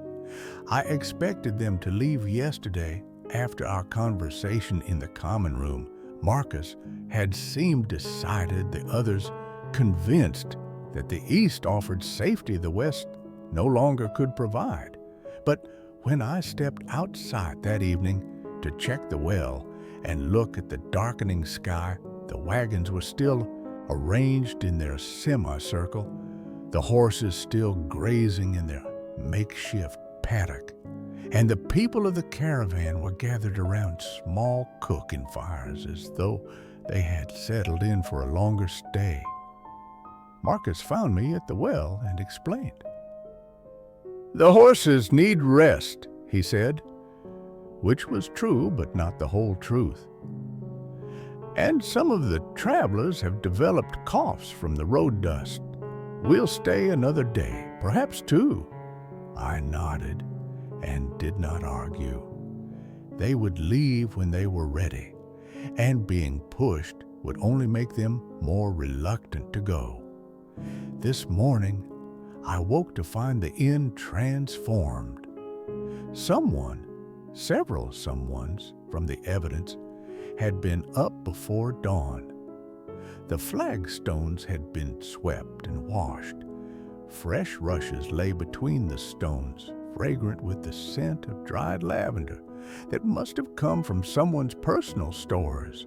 I expected them to leave yesterday. After our conversation in the common room, Marcus had seemed decided, the others convinced that the east offered safety the west no longer could provide. But when I stepped outside that evening to check the well and look at the darkening sky, the wagons were still arranged in their semicircle, the horses still grazing in their makeshift paddock, and the people of the caravan were gathered around small cooking fires as though they had settled in for a longer stay. Marcus found me at the well and explained. The horses need rest, he said, which was true but not the whole truth. And some of the travelers have developed coughs from the road dust. We'll stay another day, perhaps two. I nodded and did not argue. They would leave when they were ready, and being pushed would only make them more reluctant to go. This morning, I woke to find the inn transformed. Several someones, from the evidence, had been up before dawn. The flagstones had been swept and washed. Fresh rushes lay between the stones, fragrant with the scent of dried lavender that must have come from someone's personal stores.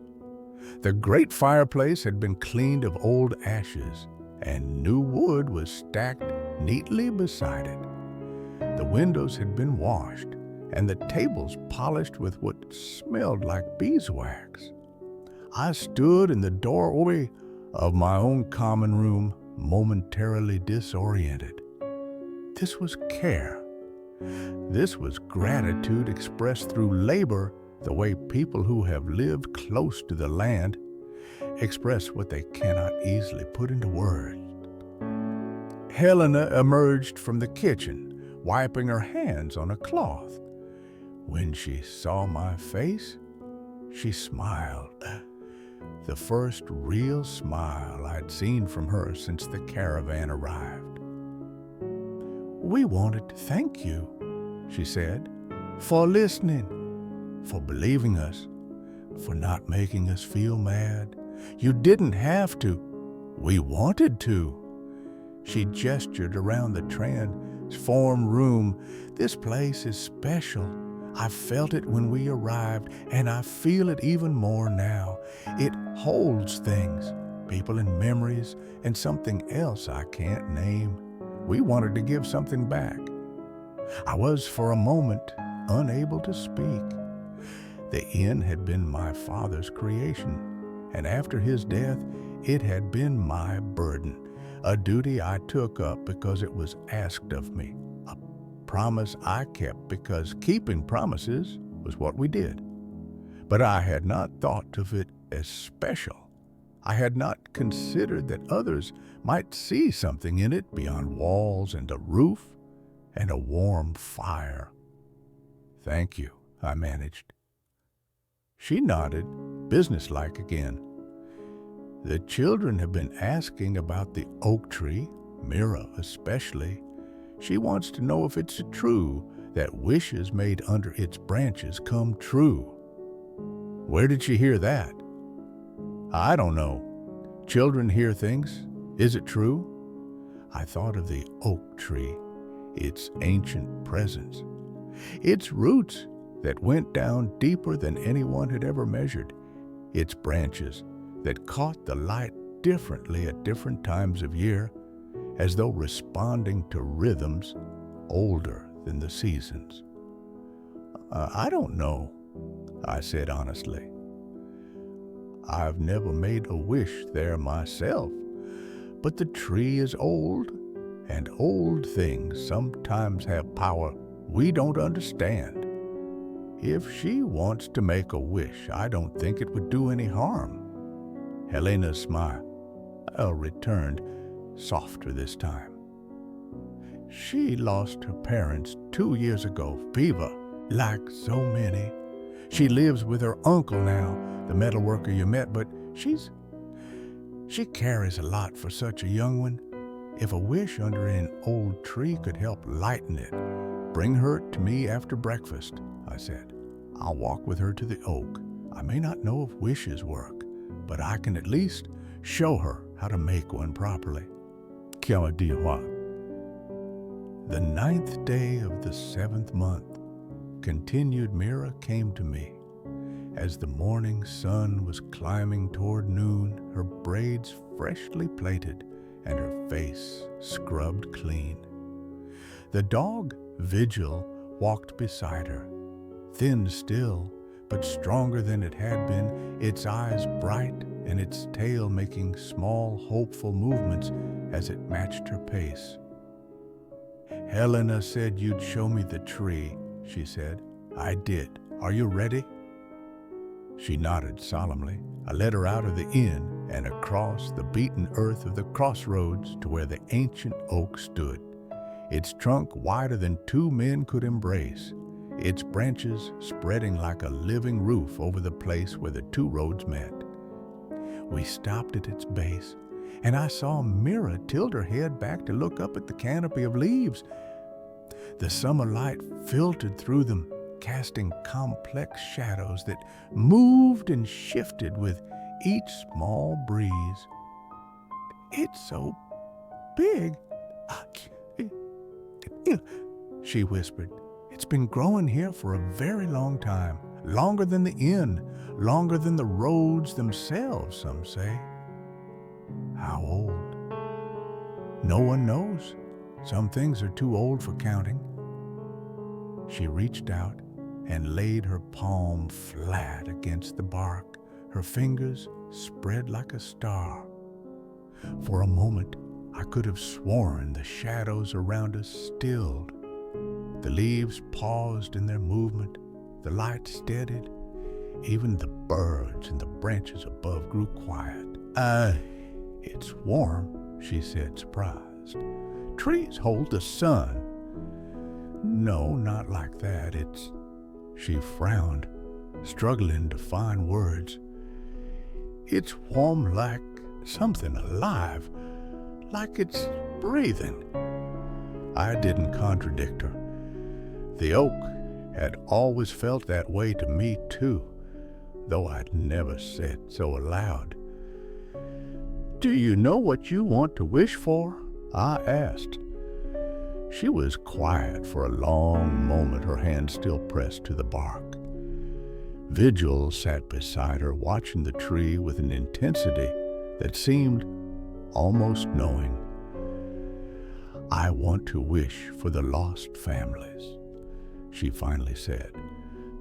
The great fireplace had been cleaned of old ashes, and new wood was stacked neatly beside it. The windows had been washed, and the tables polished with what smelled like beeswax. I stood in the doorway of my own common room, momentarily disoriented. This was care. This was gratitude expressed through labor, the way people who have lived close to the land express what they cannot easily put into words. Helena emerged from the kitchen, wiping her hands on a cloth. When she saw my face, she smiled. The first real smile I'd seen from her since the caravan arrived. "We wanted to thank you," she said, "for listening, for believing us, for not making us feel mad. You didn't have to. We wanted to." She gestured around the transformed room. "This place is special. I felt it when we arrived, and I feel it even more now. It holds things, people and memories, and something else I can't name. We wanted to give something back." I was, for a moment, unable to speak. The inn had been my father's creation, and after his death, it had been my burden, a duty I took up because it was asked of me, a promise I kept because keeping promises was what we did. But I had not thought of it as special. I had not considered that others might see something in it beyond walls and a roof and a warm fire. "Thank you," I managed. She nodded, businesslike again. "The children have been asking about the oak tree, Mira especially. She wants to know if it's true that wishes made under its branches come true." "Where did she hear that?" "I don't know. Children hear things. Is it true?" I thought of the oak tree, its ancient presence, its roots that went down deeper than anyone had ever measured, its branches that caught the light differently at different times of year, as though responding to rhythms older than the seasons. "I don't know," I said honestly. "I've never made a wish there myself, but the tree is old, and old things sometimes have power we don't understand. If she wants to make a wish, I don't think it would do any harm." Helena's smile returned, softer this time. "She lost her parents 2 years ago, fever, like so many. She lives with her uncle now, the metalworker you met, but she carries a lot for such a young one. If a wish under an old tree could help lighten it, bring her to me after breakfast," I said. "I'll walk with her to the oak. I may not know if wishes work, but I can at least show her how to make one properly." The 9th day of the 7th month, continued Mira, came to me. As the morning sun was climbing toward noon, her braids freshly plaited and her face scrubbed clean. The dog, Vigil, walked beside her, thin still, but stronger than it had been, its eyes bright and its tail making small, hopeful movements as it matched her pace. "Helena said you'd show me the tree," she said. "I did. Are you ready?" She nodded solemnly. I led her out of the inn and across the beaten earth of the crossroads to where the ancient oak stood, its trunk wider than 2 men could embrace, its branches spreading like a living roof over the place where the 2 roads met. We stopped at its base, and I saw Mira tilt her head back to look up at the canopy of leaves. The summer light filtered through them, casting complex shadows that moved and shifted with each small breeze. "It's so big," she whispered. "It's been growing here for a very long time, longer than the inn, longer than the roads themselves, some say." "How old?" "No one knows. Some things are too old for counting." She reached out and laid her palm flat against the bark, her fingers spread like a star. For a moment, I could have sworn the shadows around us stilled. The leaves paused in their movement, the light steadied. Even the birds in the branches above grew quiet. It's warm," she said, surprised. "Trees hold the sun." "No, not like that. She frowned, struggling to find words. "It's warm like something alive, like it's breathing." I didn't contradict her. The oak had always felt that way to me too, though I'd never said so aloud. "Do you know what you want to wish for?" I asked. She was quiet for a long moment, her hand still pressed to the bark. Vigil sat beside her, watching the tree with an intensity that seemed almost knowing. "I want to wish for the lost families," she finally said.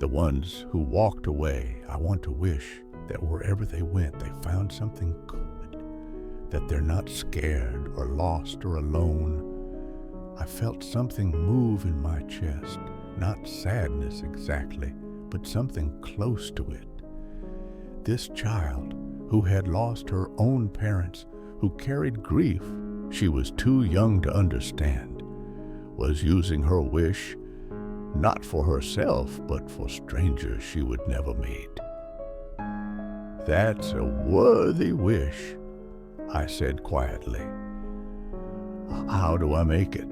"The ones who walked away. I want to wish that wherever they went, they found something good, that they're not scared or lost or alone." I felt something move in my chest, not sadness exactly, but something close to it. This child, who had lost her own parents, who carried grief she was too young to understand, was using her wish not for herself, but for strangers she would never meet. "That's a worthy wish," I said quietly. "How do I make it?"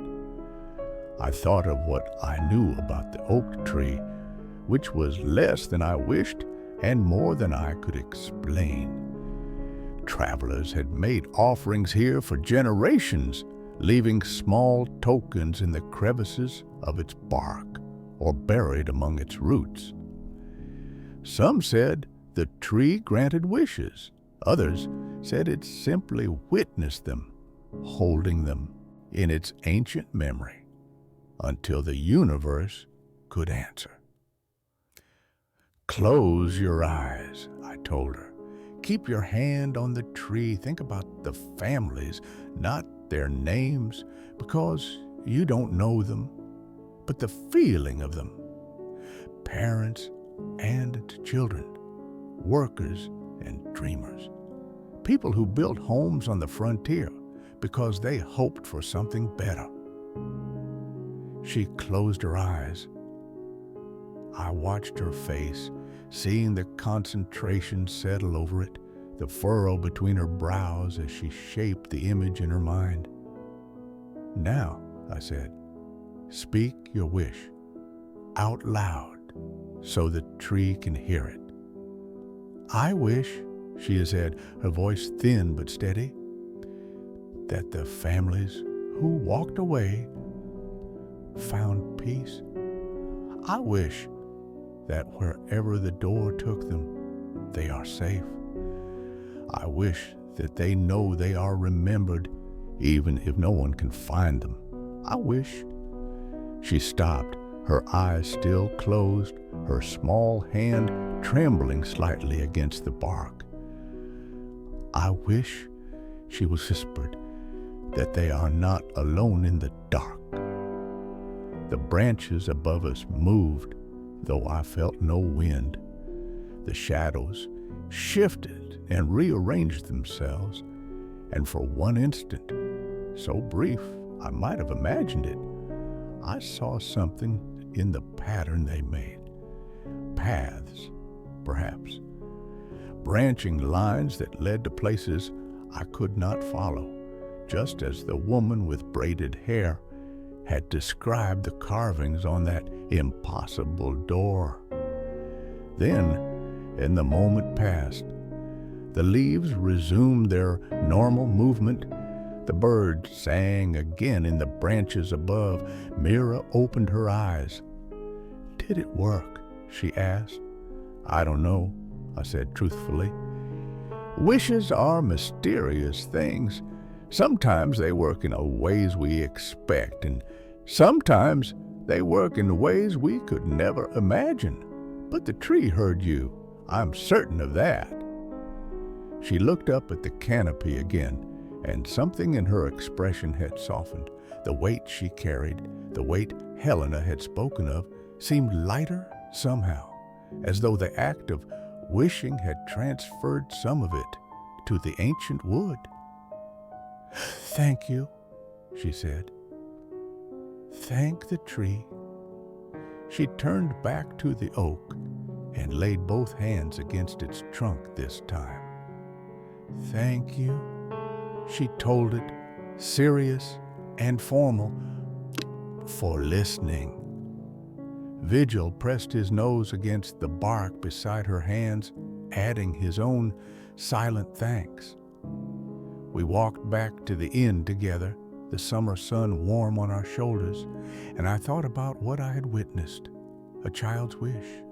I thought of what I knew about the oak tree, which was less than I wished and more than I could explain. Travelers had made offerings here for generations, leaving small tokens in the crevices of its bark or buried among its roots. Some said the tree granted wishes. Others said it simply witnessed them, holding them in its ancient memory until the universe could answer. "Close your eyes," I told her. "Keep your hand on the tree. Think about the families, not their names, because you don't know them, but the feeling of them. Parents and children, workers and dreamers. People who built homes on the frontier because they hoped for something better." She closed her eyes. I watched her face, seeing the concentration settle over it, the furrow between her brows as she shaped the image in her mind. "Now," I said, "speak your wish out loud so the tree can hear it." "I wish," she said, her voice thin but steady, "that the families who walked away found peace. I wish that wherever the door took them, they are safe. I wish that they know they are remembered, even if no one can find them. I wish." She stopped, her eyes still closed, her small hand trembling slightly against the bark. "I wish," she whispered, "that they are not alone in the dark." The branches above us moved, though I felt no wind. The shadows shifted and rearranged themselves, and for one instant, so brief I might have imagined it, I saw something in the pattern they made. Paths, perhaps. Branching lines that led to places I could not follow, just as the woman with braided hair had described the carvings on that impossible door. Then, and the moment passed, the leaves resumed their normal movement. The birds sang again in the branches above. Mira opened her eyes. "Did it work?" she asked. "I don't know," I said truthfully. "Wishes are mysterious things. Sometimes they work in ways we expect, and sometimes they work in ways we could never imagine. But the tree heard you. I'm certain of that." She looked up at the canopy again, and something in her expression had softened. The weight she carried, the weight Helena had spoken of, seemed lighter somehow, as though the act of wishing had transferred some of it to the ancient wood. "Thank you," she said. "Thank the tree." She turned back to the oak and laid both hands against its trunk this time. "Thank you," she told it, serious and formal, "for listening." Vigil pressed his nose against the bark beside her hands, adding his own silent thanks. We walked back to the inn together, the summer sun warm on our shoulders, and I thought about what I had witnessed, a child's wish,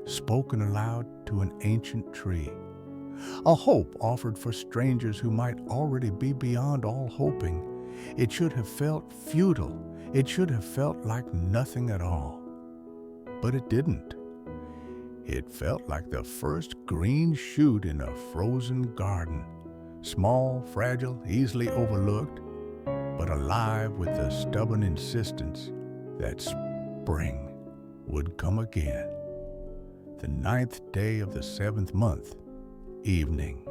spoken aloud to an ancient tree, a hope offered for strangers who might already be beyond all hoping. It should have felt futile. It should have felt like nothing at all. But it didn't. It felt like the first green shoot in a frozen garden, small, fragile, easily overlooked, but alive with the stubborn insistence that spring would come again. The 9th day of the 7th month, evening.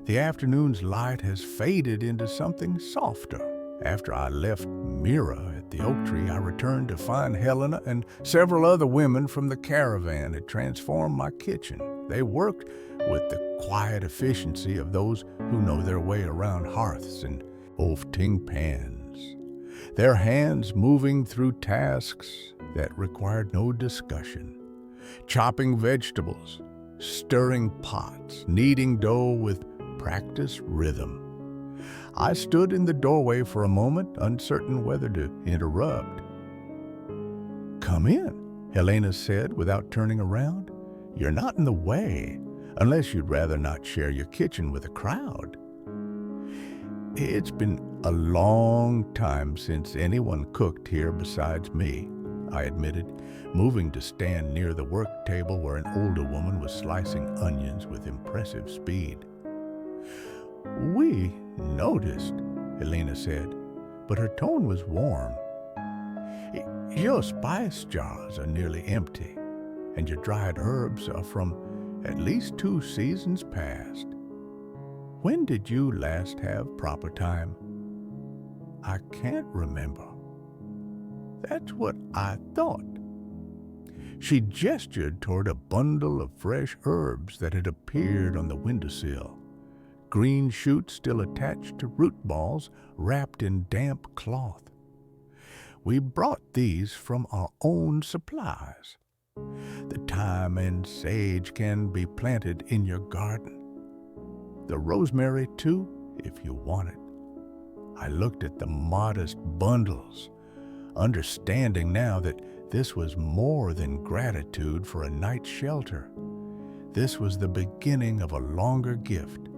The afternoon's light has faded into something softer. After I left Mira at the oak tree, I returned to find Helena and several other women from the caravan had transformed my kitchen. They worked with the quiet efficiency of those who know their way around hearths and ofting pans, their hands moving through tasks that required no discussion, chopping vegetables, stirring pots, kneading dough with practiced rhythm. I stood in the doorway for a moment, uncertain whether to interrupt. "Come in," Helena said without turning around. "You're not in the way, unless you'd rather not share your kitchen with a crowd." "It's been a long time since anyone cooked here besides me," I admitted, moving to stand near the work table where an older woman was slicing onions with impressive speed. "We noticed," Helena said, but her tone was warm. "Your spice jars are nearly empty, and your dried herbs are from at least 2 seasons past. When did you last have proper time?" "I can't remember." "That's what I thought." She gestured toward a bundle of fresh herbs that had appeared on the windowsill, green shoots still attached to root balls wrapped in damp cloth. "We brought these from our own supplies. The thyme and sage can be planted in your garden. The rosemary, too, if you want it." I looked at the modest bundles, understanding now that this was more than gratitude for a night's shelter. This was the beginning of a longer gift.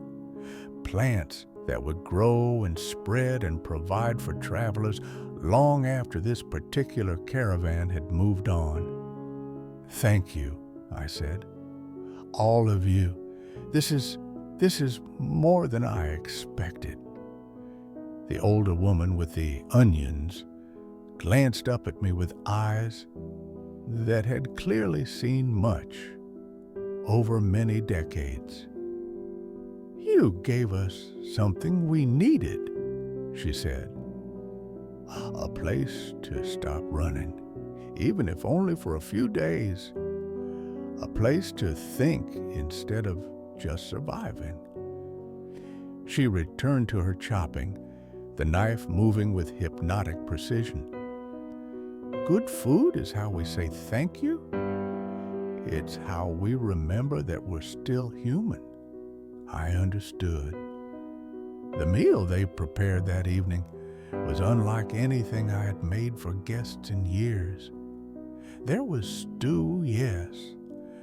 Plants that would grow and spread and provide for travelers long after this particular caravan had moved on. "Thank you," I said. "All of you. This is more than I expected." The older woman with the onions glanced up at me with eyes that had clearly seen much over many decades. "You gave us something we needed," she said. "A place to stop running, even if only for a few days. A place to think instead of just surviving." She returned to her chopping, the knife moving with hypnotic precision. "Good food is how we say thank you. It's how we remember that we're still human." I understood. The meal they prepared that evening was unlike anything I had made for guests in years. There was stew, yes,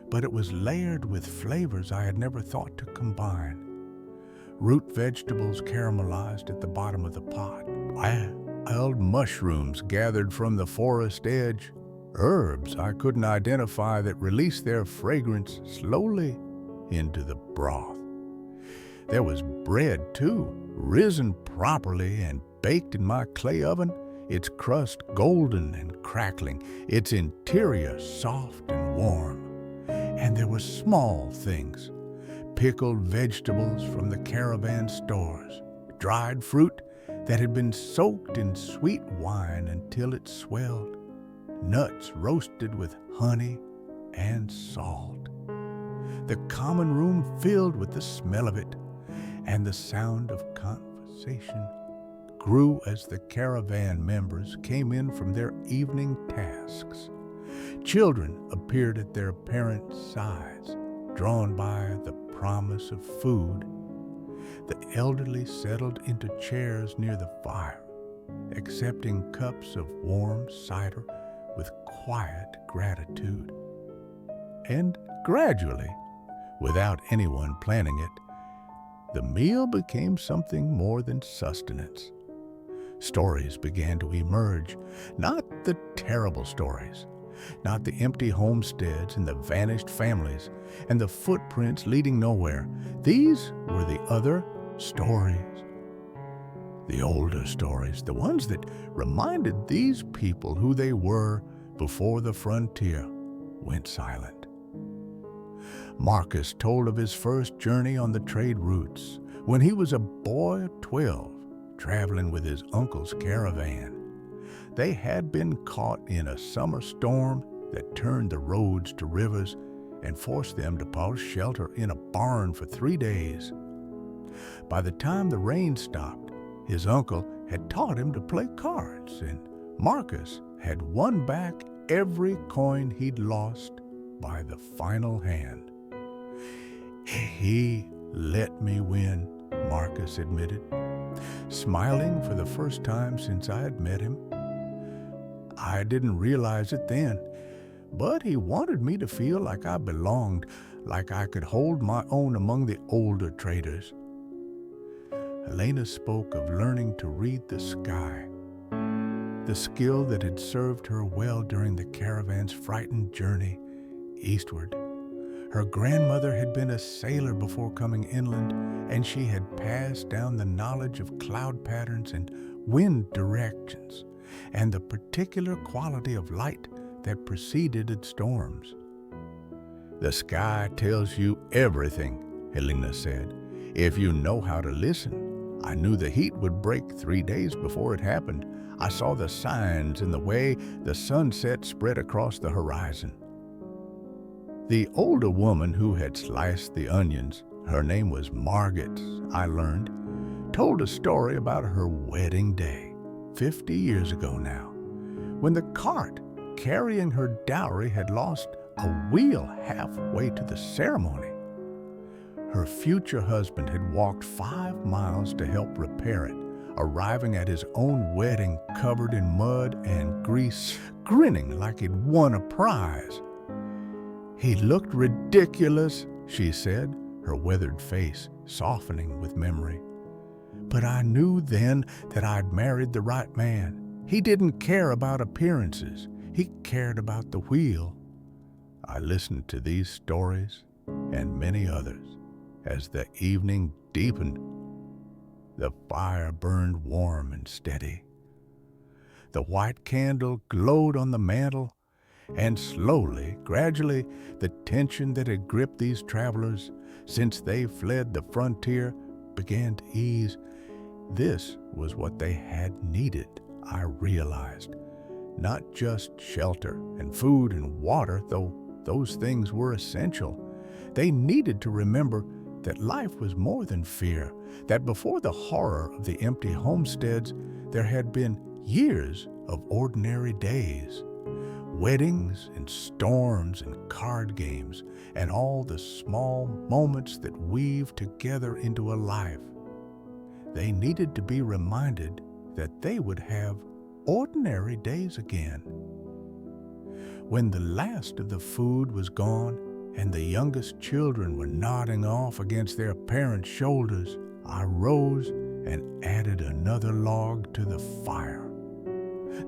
but it was layered with flavors I had never thought to combine. Root vegetables caramelized at the bottom of the pot, wild mushrooms gathered from the forest edge, herbs I couldn't identify that released their fragrance slowly into the broth. There was bread, too, risen properly and baked in my clay oven, its crust golden and crackling, its interior soft and warm. And there were small things, pickled vegetables from the Caravan stores, dried fruit that had been soaked in sweet wine until it swelled, nuts roasted with honey and salt. The common room filled with the smell of it, and the sound of conversation grew as the Caravan members came in from their evening tasks. Children appeared at their parents' sides, drawn by the promise of food. The elderly settled into chairs near the fire, accepting cups of warm cider with quiet gratitude. And gradually, without anyone planning it, the meal became something more than sustenance. Stories began to emerge, not the terrible stories, not the empty homesteads and the vanished families and the footprints leading nowhere. These were the other stories. The older stories, the ones that reminded these people who they were before the frontier went silent. Marcus told of his first journey on the trade routes when he was a boy of 12, traveling with his uncle's caravan. They had been caught in a summer storm that turned the roads to rivers and forced them to pause shelter in a barn for 3 days. By the time the rain stopped, his uncle had taught him to play cards, and Marcus had won back every coin he'd lost by the final hand. "He let me win," Marcus admitted, smiling for the first time since I had met him. I didn't realize it then, but he wanted me to feel like I belonged, like I could hold my own among the older traders. Helena spoke of learning to read the sky, the skill that had served her well during the caravan's frightened journey eastward. Her grandmother had been a sailor before coming inland, and she had passed down the knowledge of cloud patterns and wind directions, and the particular quality of light that preceded storms. "The sky tells you everything," Helena said, "if you know how to listen. I knew the heat would break 3 days before it happened. I saw the signs in the way the sunset spread across the horizon." The older woman who had sliced the onions, her name was Margaret, I learned, told a story about her wedding day, 50 years ago now, when the cart carrying her dowry had lost a wheel halfway to the ceremony. Her future husband had walked 5 miles to help repair it, arriving at his own wedding covered in mud and grease, grinning like he'd won a prize. "He looked ridiculous," she said, her weathered face softening with memory. "But I knew then that I'd married the right man. He didn't care about appearances. He cared about the wheel." I listened to these stories and many others as the evening deepened. The fire burned warm and steady. The white candle glowed on the mantel, and slowly, gradually, the tension that had gripped these travelers since they fled the frontier began to ease. This was what they had needed, I realized. Not just shelter and food and water, though those things were essential. They needed to remember that life was more than fear, that before the horror of the empty homesteads, there had been years of ordinary days. Weddings and storms and card games and all the small moments that weave together into a life. They needed to be reminded that they would have ordinary days again. When the last of the food was gone and the youngest children were nodding off against their parents' shoulders, I rose and added another log to the fire.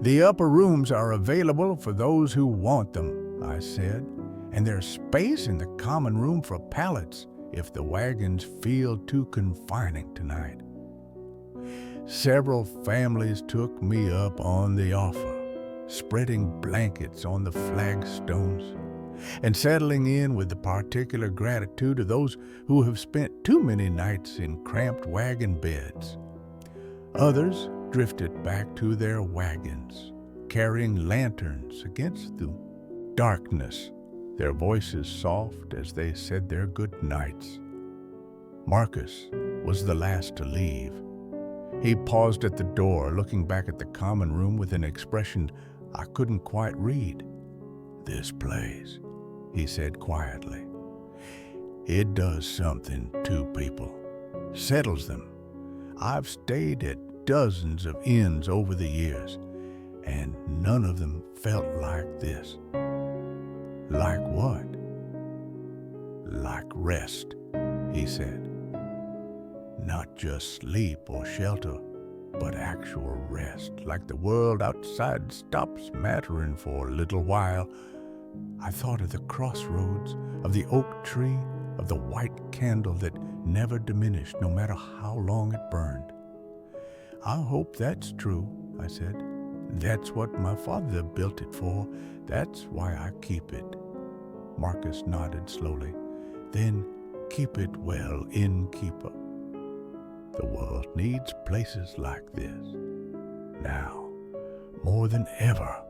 "The upper rooms are available for those who want them," I said, "and there's space in the common room for pallets if the wagons feel too confining tonight. Several families took me up on the offer, spreading blankets on the flagstones and settling in with the particular gratitude of those who have spent too many nights in cramped wagon beds. Others drifted back to their wagons, carrying lanterns against the darkness, their voices soft as they said their good nights. Marcus was the last to leave. He paused at the door, looking back at the common room with an expression I couldn't quite read. "This place," he said quietly. "It does something to people, settles them. I've stayed at dozens of inns over the years, and none of them felt like this." "Like what?" "Like rest," he said. "Not just sleep or shelter, but actual rest, like the world outside stops mattering for a little while." I thought of the crossroads, of the oak tree, of the white candle that never diminished no matter how long it burned. "I hope that's true," I said. "That's what my father built it for. That's why I keep it." Marcus nodded slowly. "Then keep it well, innkeeper. The world needs places like this. Now, more than ever."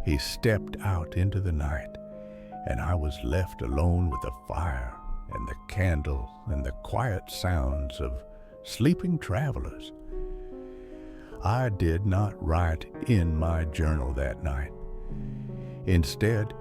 He stepped out into the night, and I was left alone with the fire and the candle and the quiet sounds of sleeping travelers. I did not write in my journal that night. Instead,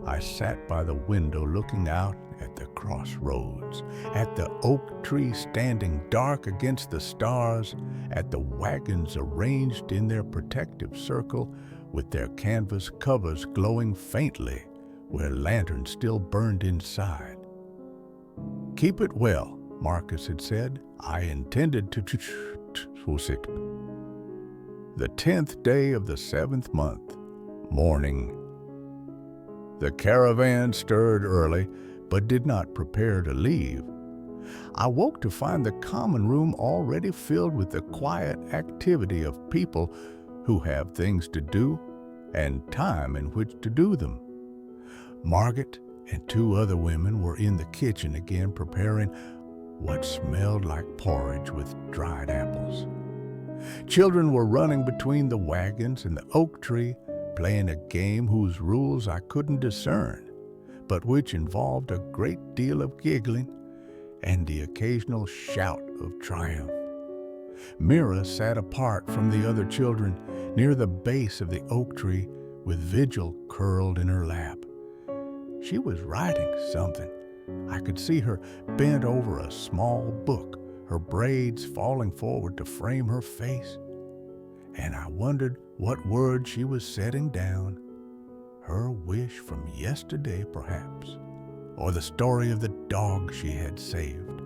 I sat by the window looking out at the crossroads, at the oak tree standing dark against the stars, at the wagons arranged in their protective circle with their canvas covers glowing faintly where lanterns still burned inside. "Keep it well," Marcus had said. "I intended to The 10th day of the 7th month, morning. The caravan stirred early, but did not prepare to leave. I woke to find the common room already filled with the quiet activity of people who have things to do and time in which to do them. Margaret and 2 other women were in the kitchen again preparing what smelled like porridge with dried apples. Children were running between the wagons and the oak tree, playing a game whose rules I couldn't discern, but which involved a great deal of giggling and the occasional shout of triumph. Mira sat apart from the other children near the base of the oak tree with Vigil curled in her lap. She was writing something. I could see her bent over a small book, her braids falling forward to frame her face. And I wondered what word she was setting down. Her wish from yesterday, perhaps, or the story of the dog she had saved,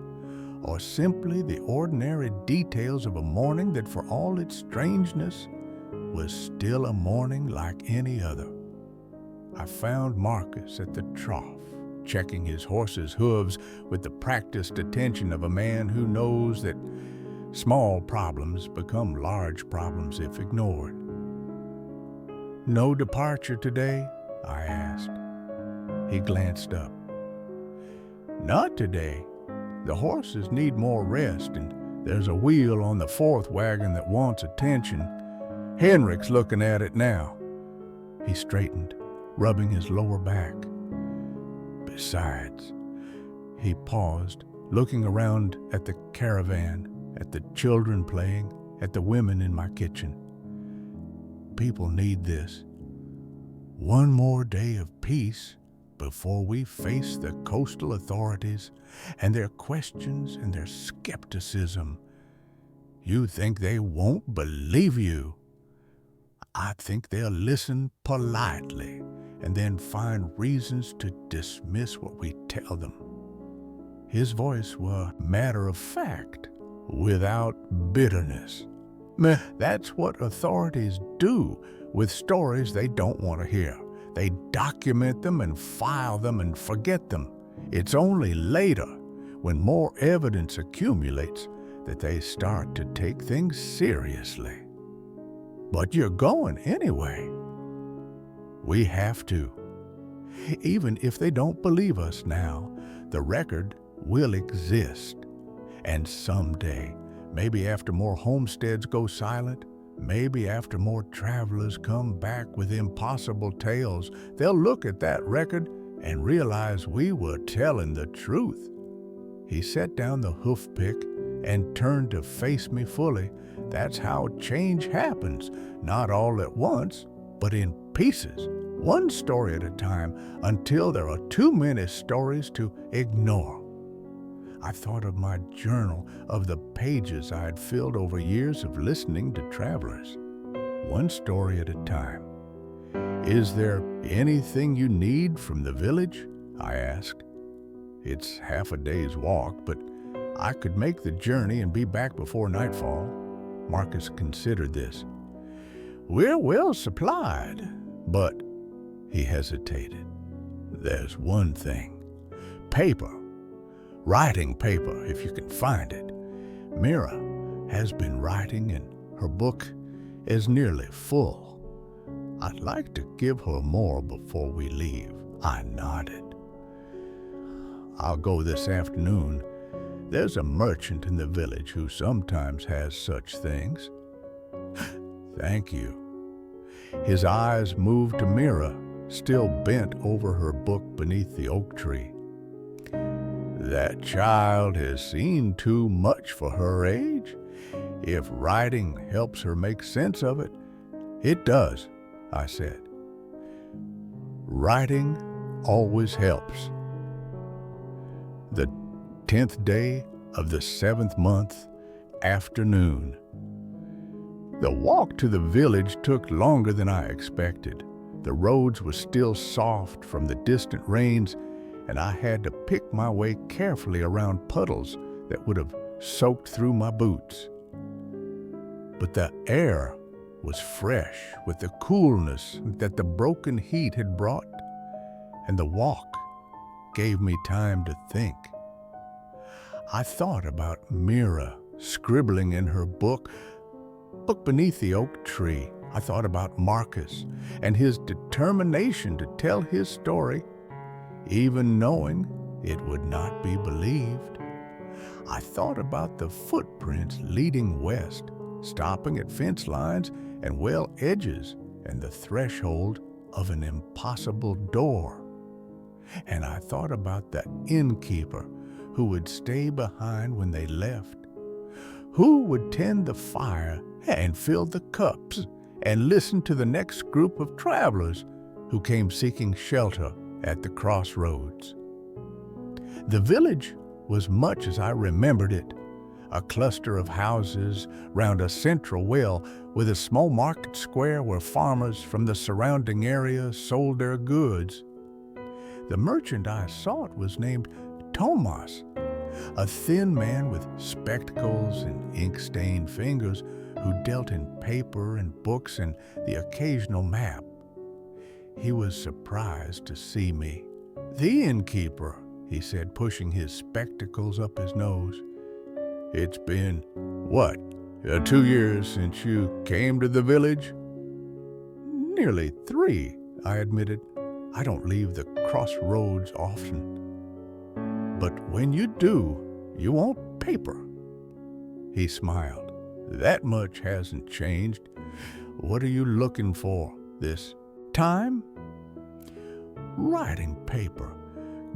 or simply the ordinary details of a morning that, for all its strangeness, was still a morning like any other. I found Marcus at the trough, checking his horse's hooves with the practiced attention of a man who knows that small problems become large problems if ignored. "No departure today?" I asked. He glanced up. "Not today. The horses need more rest, and there's a wheel on the 4th wagon that wants attention. Henrik's looking at it now." He straightened, rubbing his lower back. "Besides," he paused, looking around at the caravan, at the children playing, at the women in my kitchen. "People need this. One more day of peace before we face the coastal authorities and their questions and their skepticism. You think they won't believe you? I think they'll listen politely and then find reasons to dismiss what we tell them." His voice was matter of fact, without bitterness. That's what authorities do with stories they don't want to hear. They document them and file them and forget them. It's only later, when more evidence accumulates that they start to take things seriously. But you're going anyway. We have to. Even if they don't believe us now, the record will exist. And someday, maybe after more homesteads go silent, maybe after more travelers come back with impossible tales, they'll look at that record and realize we were telling the truth. He set down the hoof pick and turned to face me fully. That's how change happens, not all at once, but in pieces, one story at a time, until there are too many stories to ignore. I thought of my journal, of the pages I had filled over years of listening to travelers, one story at a time. Is there anything you need from the village? I asked. It's half a day's walk, but I could make the journey and be back before nightfall. Marcus considered this. We're well supplied, but he hesitated. There's one thing. Paper. Writing paper, if you can find it. Mira has been writing, and her book is nearly full. I'd like to give her more before we leave. I nodded. I'll go this afternoon. There's a merchant in the village who sometimes has such things. Thank you. His eyes moved to Mira, still bent over her book beneath the oak tree. That child has seen too much for her age. If writing helps her make sense of it, it does, I said. Writing always helps. The 10th day of the 7th month, afternoon. The walk to the village took longer than I expected. The roads were still soft from the distant rains, and I had to pick my way carefully around puddles that would have soaked through my boots. But the air was fresh with the coolness that the broken heat had brought, and the walk gave me time to think. I thought about Mira scribbling in her book beneath the oak tree. I thought about Marcus and his determination to tell his story, even knowing it would not be believed. I thought about the footprints leading west, stopping at fence lines and well edges and the threshold of an impossible door. And I thought about the innkeeper who would stay behind when they left, who would tend the fire and fill the cups and listen to the next group of travelers who came seeking shelter at the crossroads. The village was much as I remembered it, a cluster of houses round a central well with a small market square where farmers from the surrounding area sold their goods. The merchant I sought was named Tomas, a thin man with spectacles and ink-stained fingers who dealt in paper and books and the occasional map. He was surprised to see me. "The innkeeper," he said, pushing his spectacles up his nose. "It's been, 2 years since you came to the village?" "Nearly 3, I admitted. I don't leave the crossroads often. But when you do, you want paper." He smiled. "That much hasn't changed. What are you looking for this time?" "Writing paper.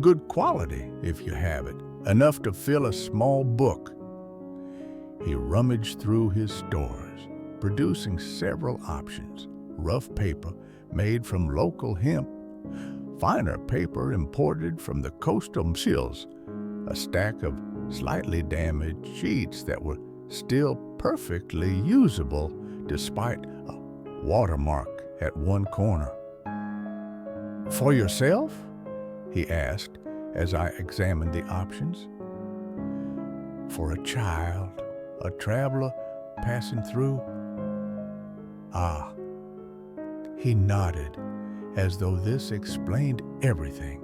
Good quality, if you have it. Enough to fill a small book." He rummaged through his stores, producing several options. Rough paper made from local hemp, finer paper imported from the coastal hills, a stack of slightly damaged sheets that were still perfectly usable despite a watermark at one corner. "For yourself?" he asked as I examined the options. "For a child, a traveler passing through." "Ah." He nodded as though this explained everything.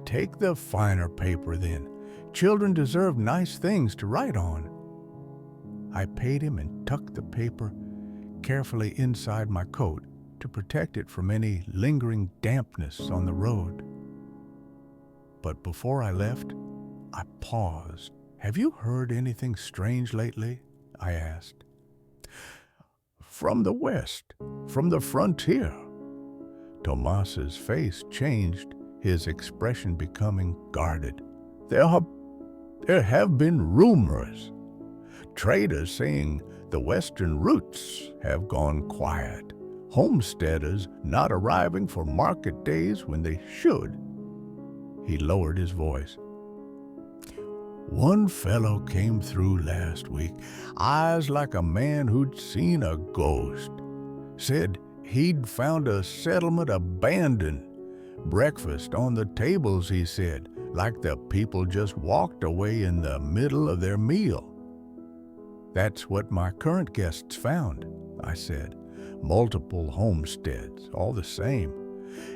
"Take the finer paper then. Children deserve nice things to write on. I paid him and tucked the paper carefully inside my coat to protect it from any lingering dampness on the road. But before I left, I paused. "Have you heard anything strange lately?" I asked. "From the west, from the frontier." Tomas's face changed, his expression becoming guarded. There have been rumors. Traders saying the western routes have gone quiet. Homesteaders not arriving for market days when they should. He lowered his voice. "One fellow came through last week, eyes like a man who'd seen a ghost. Said he'd found a settlement abandoned. Breakfast on the tables, he said, like the people just walked away in the middle of their meal." "That's what my current guests found," I said. "Multiple homesteads, all the same.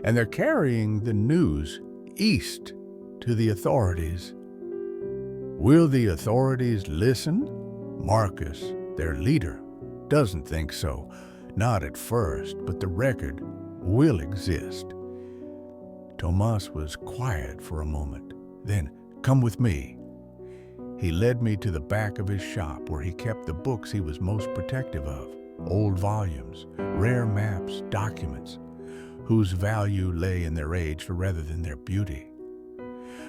And they're carrying the news east to the authorities." "Will the authorities listen?" Marcus, their leader, doesn't think so. Not at first, but the record will exist. Tomas was quiet for a moment. Then, "Come with me." He led me to the back of his shop where he kept the books he was most protective of, old volumes, rare maps, documents, whose value lay in their age rather than their beauty.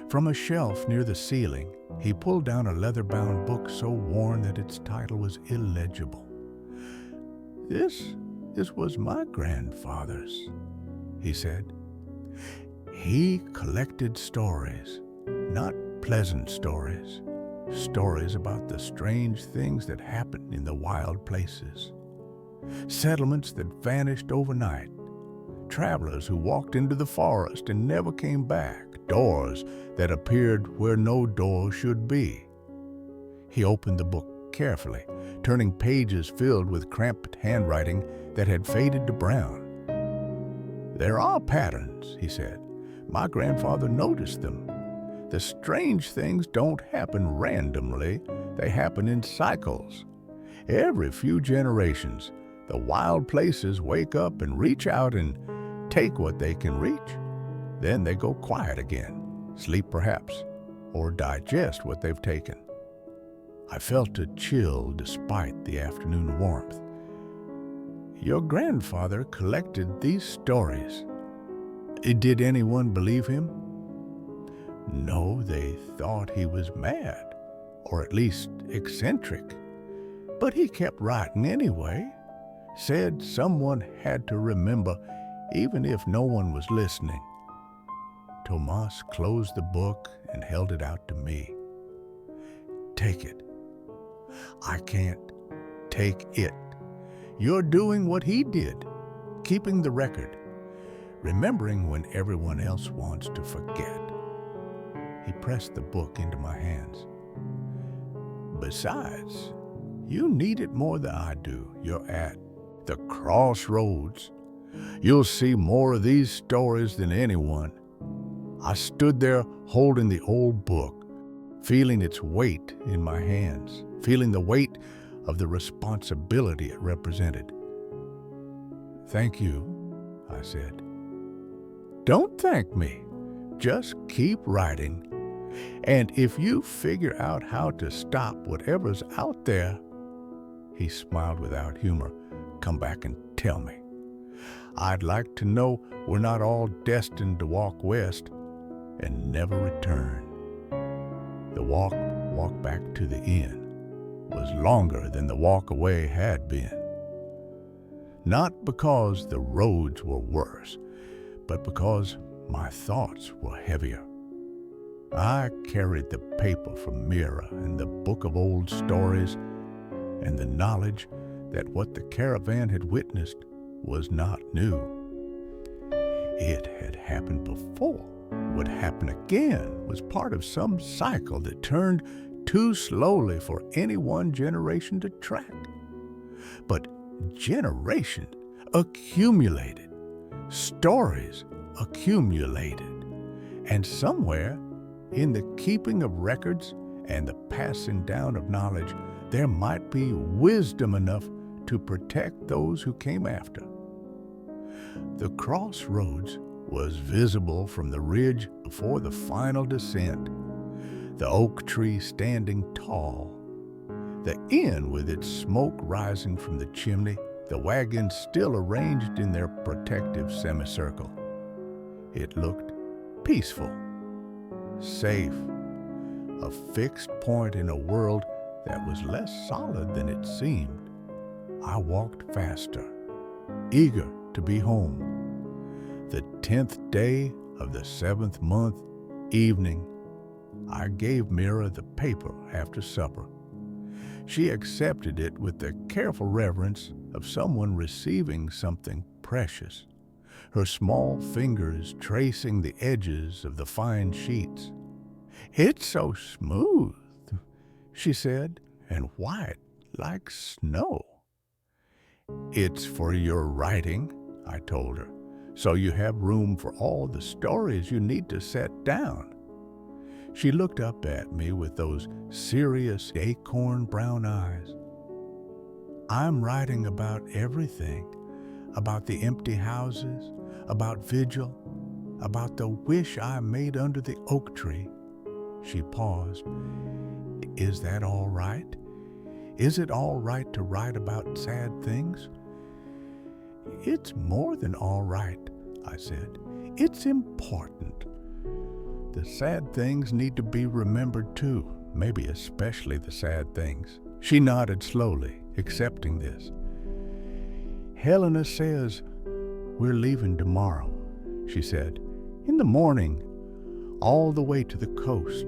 From a shelf near the ceiling, he pulled down a leather-bound book so worn that its title was illegible. This was my grandfather's," he said. "He collected stories, not pleasant stories, stories about the strange things that happen in the wild places. Settlements that vanished overnight, travelers who walked into the forest and never came back, doors that appeared where no door should be." He opened the book carefully, turning pages filled with cramped handwriting that had faded to brown. "There are patterns," he said. "My grandfather noticed them. The strange things don't happen randomly. They happen in cycles. Every few generations, the wild places wake up and reach out and take what they can reach. Then they go quiet again, sleep perhaps, or digest what they've taken." I felt a chill despite the afternoon warmth. "Your grandfather collected these stories. Did anyone believe him?" "No, they thought he was mad, or at least eccentric. But he kept writing anyway. Said someone had to remember, even if no one was listening." Tomas closed the book and held it out to me. "Take it." "I can't take it. You're doing what he did, keeping the record, remembering when everyone else wants to forget." He pressed the book into my hands. "Besides, you need it more than I do. You're at the crossroads. You'll see more of these stories than anyone." I stood there holding the old book, feeling its weight in my hands, feeling the weight of the responsibility it represented. "Thank you," I said. "Don't thank me. Just keep writing. And if you figure out how to stop whatever's out there," he smiled without humor, "come back and tell me. I'd like to know we're not all destined to walk west and never return." The walk back to the inn was longer than the walk away had been. Not because the roads were worse, but because my thoughts were heavier. I carried the paper from Mira and the book of old stories and the knowledge that what the caravan had witnessed was not new. It had happened before. Would happen again was part of some cycle that turned too slowly for any one generation to track. But generations accumulated, stories accumulated, and somewhere in the keeping of records and the passing down of knowledge, there might be wisdom enough to protect those who came after. The crossroads was visible from the ridge before the final descent, the oak tree standing tall, the inn with its smoke rising from the chimney, the wagons still arranged in their protective semicircle. It looked peaceful, safe, a fixed point in a world that was less solid than it seemed. I walked faster, eager to be home. The 10th day of the 7th month, evening, I gave Mira the paper after supper. She accepted it with the careful reverence of someone receiving something precious, her small fingers tracing the edges of the fine sheets. "It's so smooth," she said, "and white like snow." "It's for your writing," I told her, "so you have room for all the stories you need to set down." She looked up at me with those serious acorn brown eyes. "I'm writing about everything, about the empty houses, about Vigil, about the wish I made under the oak tree." She paused. "Is that all right? Is it all right to write about sad things?" "It's more than all right," I said. "It's important. The sad things need to be remembered too, maybe especially the sad things." She nodded slowly, accepting this. "Helena says we're leaving tomorrow," she said. "In the morning, all the way to the coast.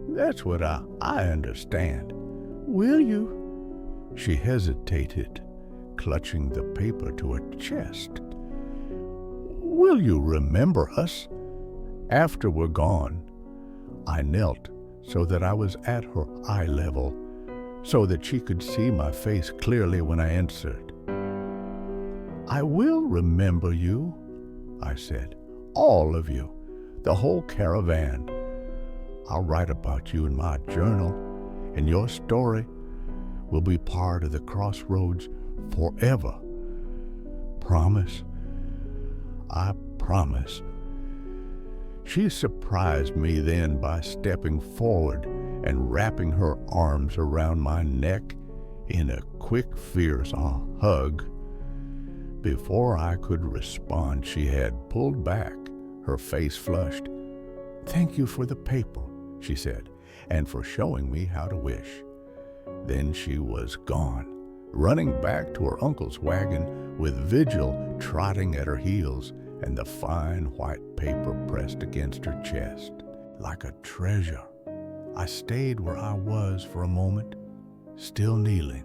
That's what I understand. Will you?" She hesitated, clutching the paper to her chest. "Will you remember us after we're gone?" I knelt so that I was at her eye level, so that she could see my face clearly when I answered. "I will remember you," I said. "All of you, the whole caravan. I'll write about you in my journal, and your story will be part of the crossroads forever. Promise?" "I promise." She surprised me then by stepping forward and wrapping her arms around my neck in a quick, fierce hug. Before I could respond, she had pulled back, her face flushed. "Thank you for the paper," she said, "and for showing me how to wish." Then she was gone, running back to her uncle's wagon with Vigil trotting at her heels and the fine white paper pressed against her chest. Like a treasure, I stayed where I was for a moment, still kneeling,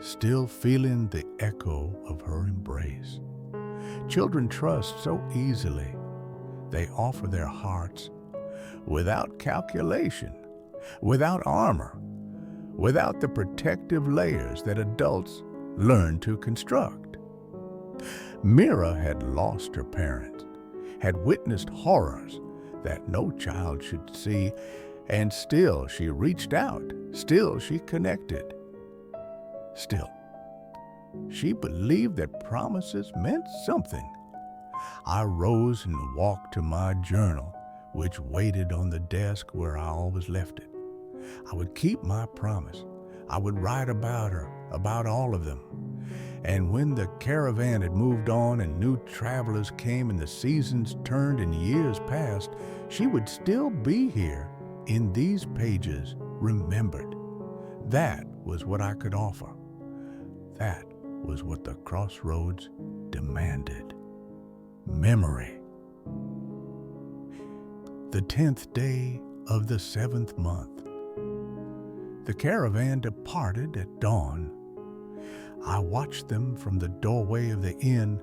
still feeling the echo of her embrace. Children trust so easily. They offer their hearts without calculation, without armor, without the protective layers that adults learn to construct. Mira had lost her parents, had witnessed horrors that no child should see, and still she reached out, still she connected. Still, she believed that promises meant something. I rose and walked to my journal, which waited on the desk where I always left it. I would keep my promise. I would write about her, about all of them. And when the caravan had moved on and new travelers came and the seasons turned and years passed, she would still be here in these pages, remembered. That was what I could offer. That was what the crossroads demanded. Memory. The 10th day of the 7th month. The caravan departed at dawn. I watched them from the doorway of the inn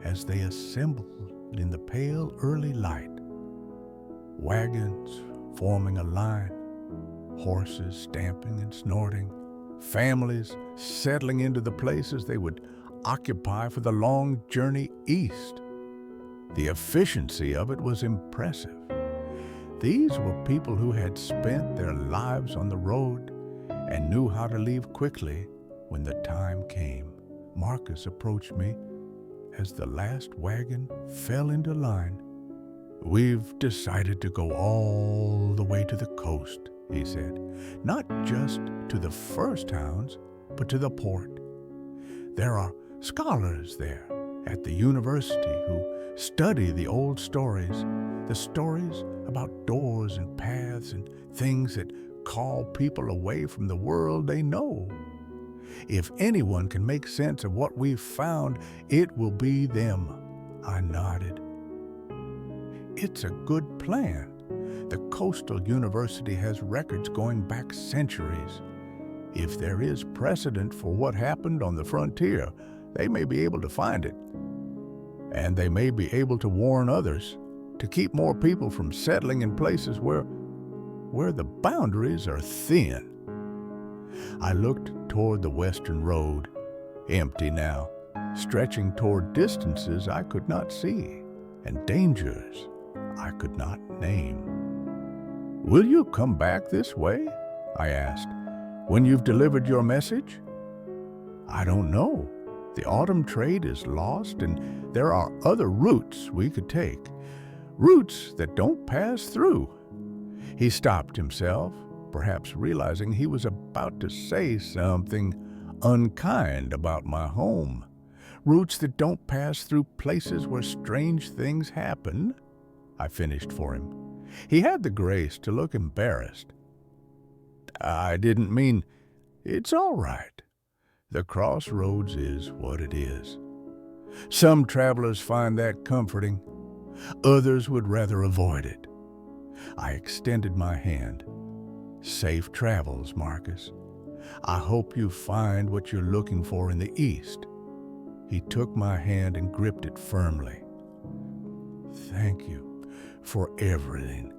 as they assembled in the pale early light. Wagons forming a line, horses stamping and snorting, families settling into the places they would occupy for the long journey east. The efficiency of it was impressive. These were people who had spent their lives on the road and knew how to leave quickly when the time came. Marcus approached me as the last wagon fell into line. "We've decided to go all the way to the coast," he said. "Not just to the first towns, but to the port. There are scholars there at the university who study the old stories, the stories about doors and paths and things that call people away from the world they know. If anyone can make sense of what we've found, it will be them." I nodded. "It's a good plan. The Coastal University has records going back centuries. If there is precedent for what happened on the frontier, they may be able to find it. And they may be able to warn others to keep more people from settling in places where the boundaries are thin." I looked toward the western road, empty now, stretching toward distances I could not see and dangers I could not name. "Will you come back this way?" I asked, "when you've delivered your message?" "I don't know. The autumn trade is lost and there are other routes we could take. Routes that don't pass through." He stopped himself, perhaps realizing he was about to say something unkind about my home. "Routes that don't pass through places where strange things happen," I finished for him. He had the grace to look embarrassed. "I didn't mean—" "It's all right. The crossroads is what it is. Some travelers find that comforting. Others would rather avoid it." I extended my hand. "Safe travels, Marcus. I hope you find what you're looking for in the east." He took my hand and gripped it firmly. "Thank you for everything.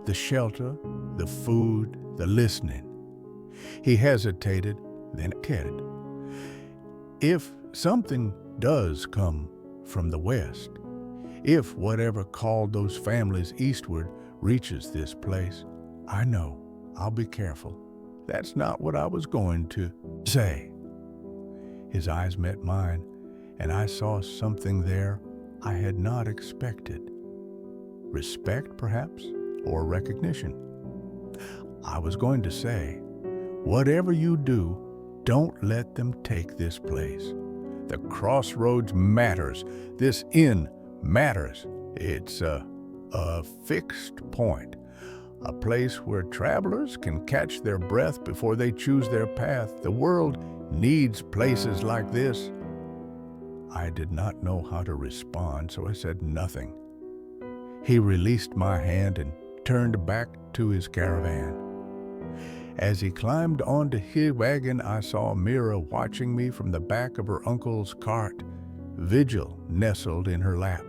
The shelter, the food, the listening." He hesitated, then added, "If something does come from the west, if whatever called those families eastward reaches this place, I know I'll be careful. That's not what I was going to say." His eyes met mine, and I saw something there I had not expected. Respect, perhaps, or recognition. I was going to say, "Whatever you do, don't let them take this place. The crossroads matters. This inn matters. It's a fixed point, a place where travelers can catch their breath before they choose their path. The world needs places like this." I did not know how to respond, so I said nothing. He released my hand and turned back to his caravan. As he climbed onto his wagon, I saw Mira watching me from the back of her uncle's cart, Vigil nestled in her lap.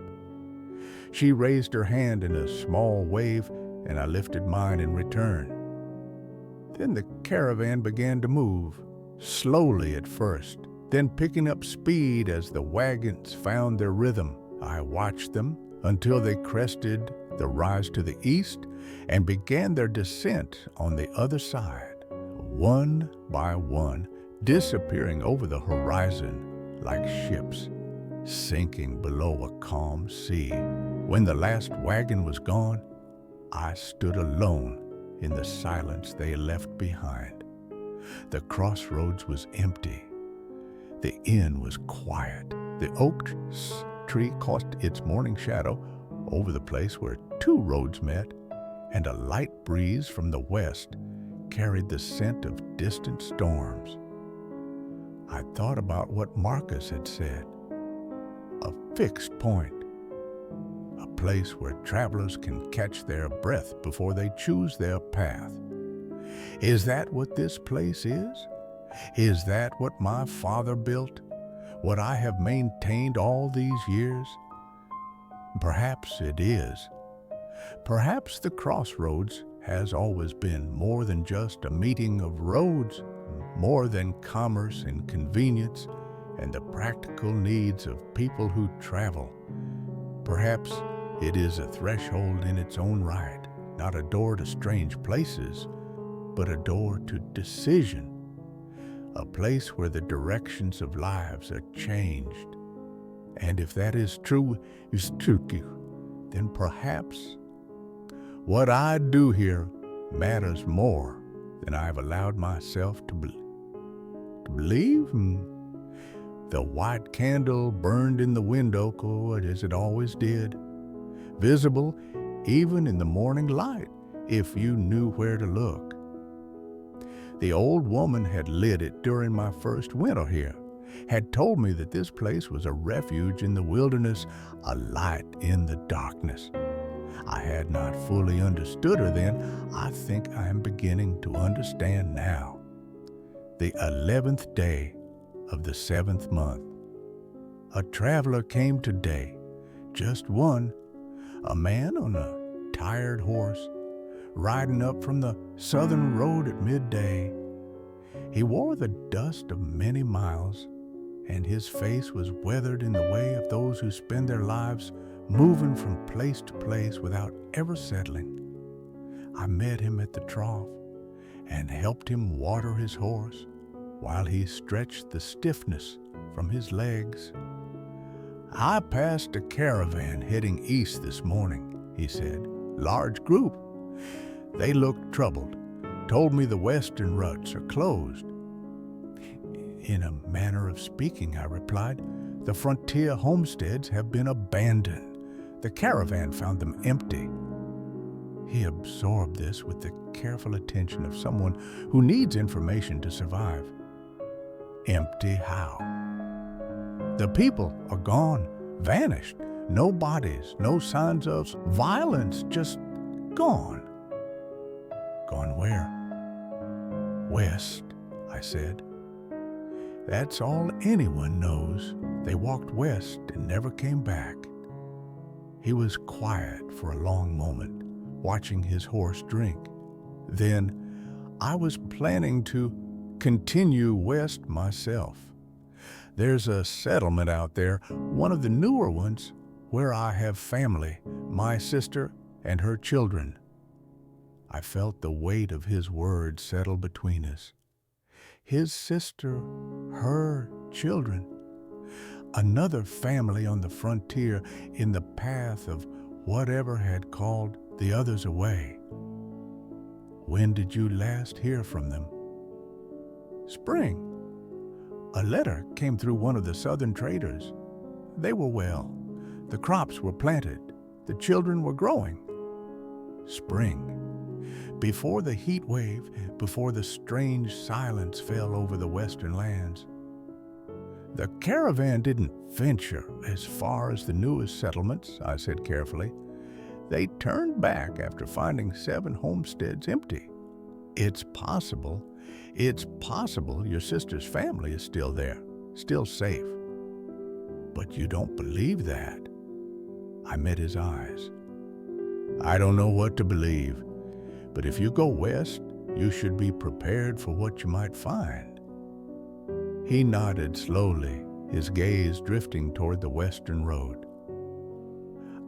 She raised her hand in a small wave, and I lifted mine in return. Then the caravan began to move, slowly at first, then picking up speed as the wagons found their rhythm. I watched them until they crested the rise to the east and began their descent on the other side, one by one, disappearing over the horizon like ships sinking below a calm sea. When the last wagon was gone, I stood alone in the silence they left behind. The crossroads was empty. The inn was quiet. The oak tree cast its morning shadow over the place where two roads met, and a light breeze from the west carried the scent of distant storms. I thought about what Marcus had said. A fixed point. A place where travelers can catch their breath before they choose their path. Is that what this place is? Is that what my father built? What I have maintained all these years? Perhaps it is. Perhaps the crossroads has always been more than just a meeting of roads, more than commerce and convenience and the practical needs of people who travel. Perhaps it is a threshold in its own right, not a door to strange places, but a door to decision, a place where the directions of lives are changed. And if that is true, then perhaps what I do here matters more than I've allowed myself to believe. The white candle burned in the window, as it always did, visible even in the morning light, if you knew where to look. The old woman had lit it during my first winter here, had told me that this place was a refuge in the wilderness, a light in the darkness. I had not fully understood her then. I think I am beginning to understand now. The 11th day of the 7th month. A traveler came today, just one, a man on a tired horse, riding up from the southern road at midday. He wore the dust of many miles, and his face was weathered in the way of those who spend their lives moving from place to place without ever settling. I met him at the trough and helped him water his horse while he stretched the stiffness from his legs. I passed a caravan heading east this morning, he said. Large group. They looked troubled, told me the western ruts are closed. In a manner of speaking, I replied, the frontier homesteads have been abandoned. The caravan found them empty. He absorbed this with the careful attention of someone who needs information to survive. Empty how? The people are gone, vanished. No bodies, no signs of violence, just gone. Gone where? West, I said. That's all anyone knows. They walked west and never came back. He was quiet for a long moment, watching his horse drink. Then I was planning to continue west myself. There's a settlement out there, one of the newer ones, where I have family, my sister and her children. I felt the weight of his words settle between us. His sister, her children, another family on the frontier in the path of whatever had called the others away. When did you last hear from them? Spring. A letter came through one of the southern traders. They were well. The crops were planted. The children were growing. Spring. Before the heat wave, before the strange silence fell over the western lands. The caravan didn't venture as far as the newest settlements, I said carefully. They turned back after finding 7 homesteads empty. It's possible your sister's family is still there, still safe. But you don't believe that. I met his eyes. I don't know what to believe, but if you go west, you should be prepared for what you might find. He nodded slowly, his gaze drifting toward the western road.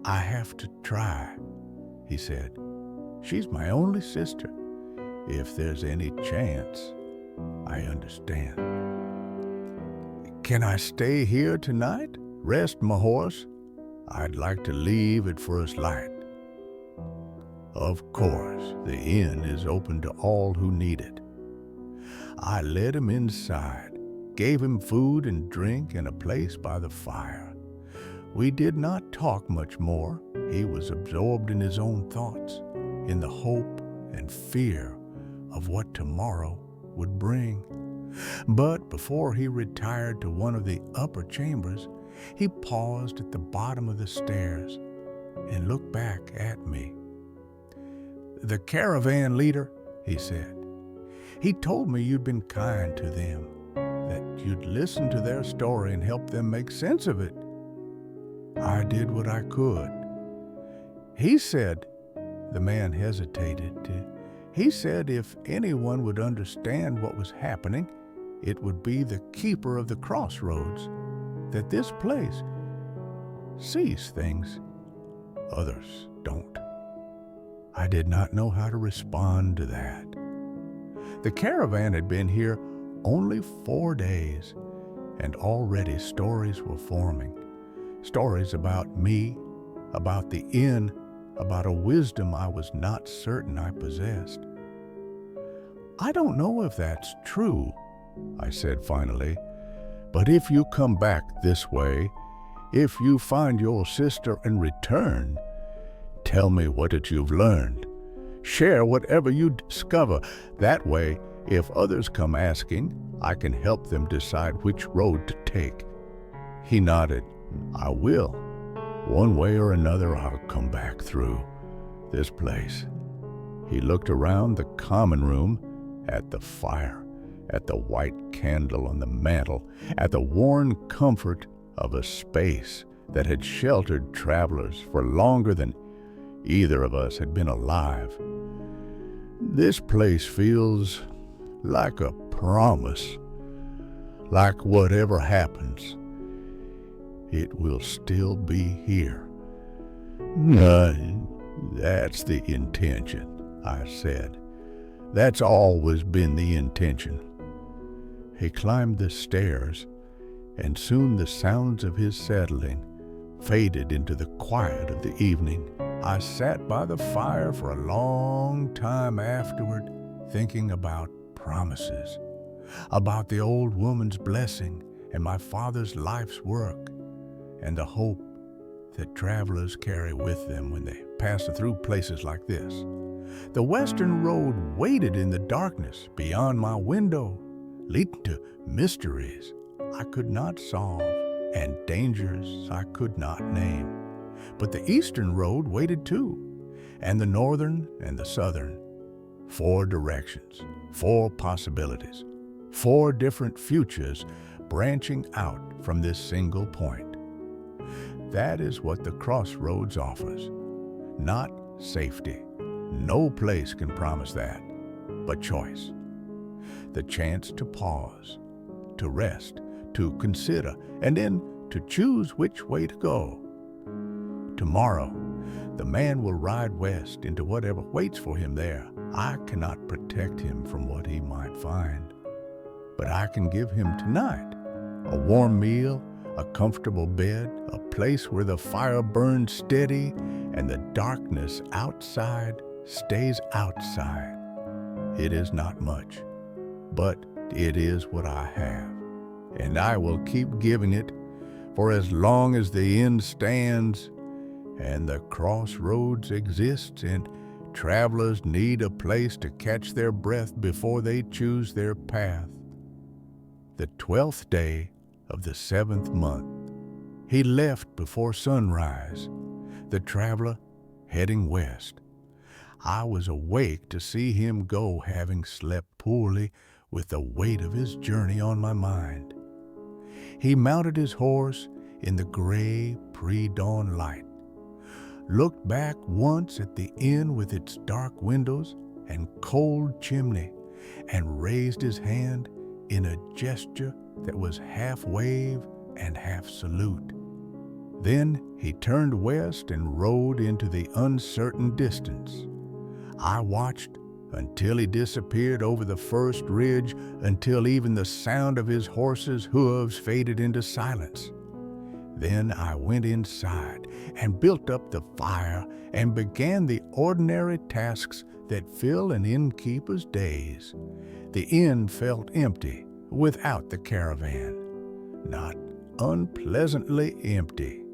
I have to try, he said. She's my only sister. If there's any chance, I understand. Can I stay here tonight? Rest my horse? I'd like to leave at first light. Of course, the inn is open to all who need it. I led him inside, gave him food and drink and a place by the fire. We did not talk much more. He was absorbed in his own thoughts, in the hope and fear of what tomorrow would bring. But before he retired to one of the upper chambers, he paused at the bottom of the stairs and looked back at me. The caravan leader, he said. He told me you'd been kind to them, that you'd listen to their story and help them make sense of it. I did what I could. He said, the man hesitated. He said if anyone would understand what was happening, it would be the keeper of the crossroads, that this place sees things others don't. I did not know how to respond to that. The caravan had been here only 4 days, and already stories were forming. Stories about me, about the inn, about a wisdom I was not certain I possessed. "I don't know if that's true," I said finally, "but if you come back this way, if you find your sister and return, tell me what it you've learned. Share whatever you discover. That way, if others come asking, I can help them decide which road to take." He nodded. "I will. One way or another, I'll come back through this place." He looked around the common room, at the fire, at the white candle on the mantel, at the worn comfort of a space that had sheltered travelers for longer than either of us had been alive. "This place feels like a promise, like whatever happens, it will still be here." That's the intention," I said. "That's always been the intention." He climbed the stairs, and soon the sounds of his settling faded into the quiet of the evening. I sat by the fire for a long time afterward, thinking about promises, about the old woman's blessing and my father's life's work, and the hope that travelers carry with them when they pass through places like this. The western road waited in the darkness beyond my window, leading to mysteries I could not solve and dangers I could not name. But the eastern road waited too, and the northern and the southern. 4 directions, 4 possibilities, 4 different futures branching out from this single point. That is what the crossroads offers. Not safety. No place can promise that, but choice. The chance to pause, to rest, to consider, and then to choose which way to go. Tomorrow, the man will ride west into whatever waits for him there. I cannot protect him from what he might find, but I can give him tonight a warm meal, a comfortable bed, a place where the fire burns steady and the darkness outside stays outside. It is not much, but it is what I have, and I will keep giving it for as long as the inn stands and the crossroads exists and travelers need a place to catch their breath before they choose their path. The 12th day of the 7th month, he left before sunrise, the traveler heading west. I was awake to see him go, having slept poorly with the weight of his journey on my mind. He mounted his horse in the gray pre-dawn light, looked back once at the inn with its dark windows and cold chimney, and raised his hand in a gesture that was half wave and half salute. Then he turned west and rode into the uncertain distance. I watched until he disappeared over the first ridge, until even the sound of his horse's hooves faded into silence. Then I went inside and built up the fire and began the ordinary tasks that fill an innkeeper's days. The inn felt empty without the caravan, not unpleasantly empty.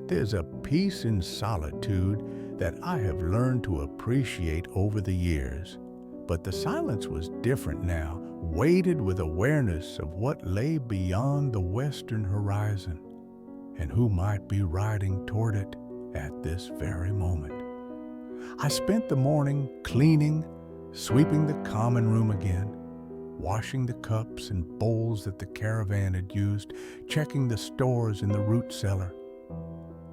There's a peace in solitude that I have learned to appreciate over the years. But the silence was different now, weighted with awareness of what lay beyond the western horizon and who might be riding toward it at this very moment. I spent the morning cleaning, sweeping the common room again, washing the cups and bowls that the caravan had used, checking the stores in the root cellar.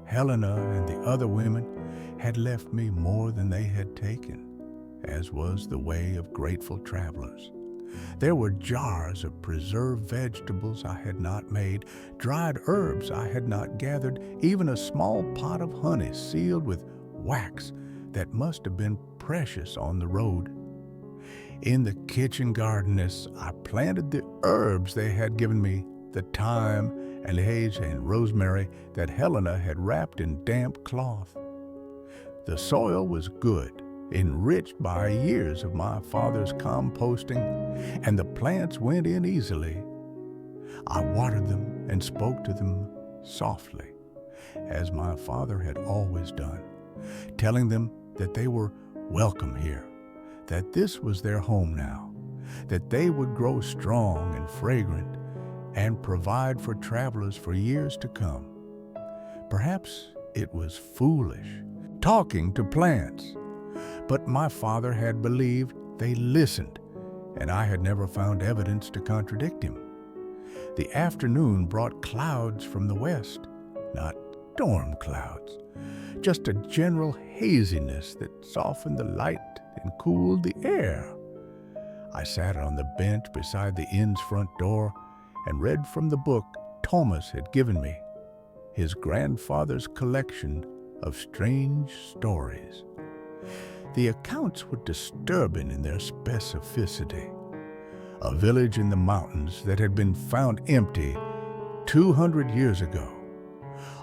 Helena and the other women had left me more than they had taken, as was the way of grateful travelers. There were jars of preserved vegetables I had not made, dried herbs I had not gathered, even a small pot of honey sealed with wax that must have been precious on the road. In the kitchen gardeness, I planted the herbs they had given me, the thyme and sage and rosemary that Helena had wrapped in damp cloth. The soil was good, enriched by years of my father's composting, and the plants went in easily. I watered them and spoke to them softly, as my father had always done, telling them that they were welcome here, that this was their home now, that they would grow strong and fragrant and provide for travelers for years to come. Perhaps it was foolish, talking to plants, but my father had believed they listened, and I had never found evidence to contradict him. The afternoon brought clouds from the west, not storm clouds, just a general haziness that softened the light and cooled the air. I sat on the bench beside the inn's front door and read from the book Thomas had given me, his grandfather's collection of strange stories. The accounts were disturbing in their specificity. A village in the mountains that had been found empty 200 years ago,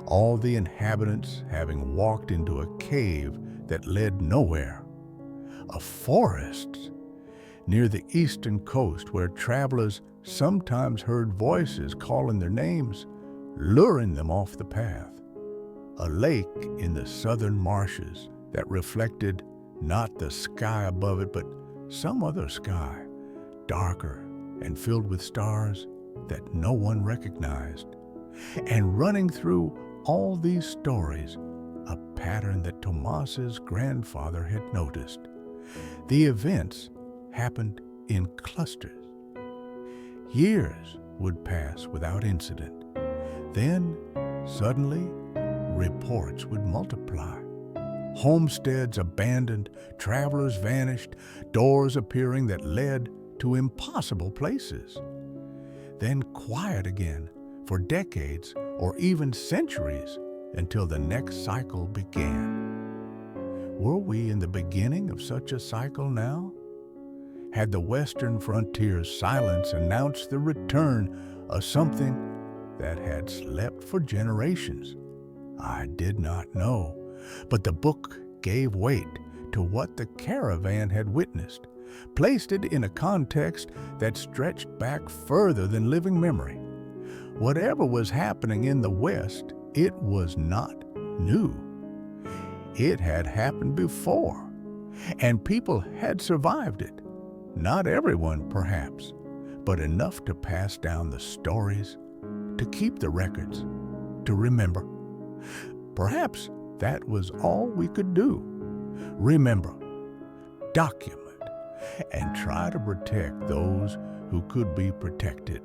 all the inhabitants having walked into a cave that led nowhere. A forest near the eastern coast where travelers sometimes heard voices calling their names, luring them off the path. A lake in the southern marshes that reflected not the sky above it, but some other sky, darker and filled with stars that no one recognized. And running through all these stories, a pattern that Tomas's grandfather had noticed. The events happened in clusters. Years would pass without incident. Then, suddenly, reports would multiply. Homesteads abandoned, travelers vanished, doors appearing that led to impossible places. Then quiet again for decades or even centuries until the next cycle began. Were we in the beginning of such a cycle now? Had the western frontier's silence announced the return of something that had slept for generations? I did not know, but the book gave weight to what the caravan had witnessed, placed it in a context that stretched back further than living memory. Whatever was happening in the West, it was not new. It had happened before, and people had survived it. Not everyone, perhaps, but enough to pass down the stories, to keep the records, to remember. Perhaps that was all we could do. Remember, document, and try to protect those who could be protected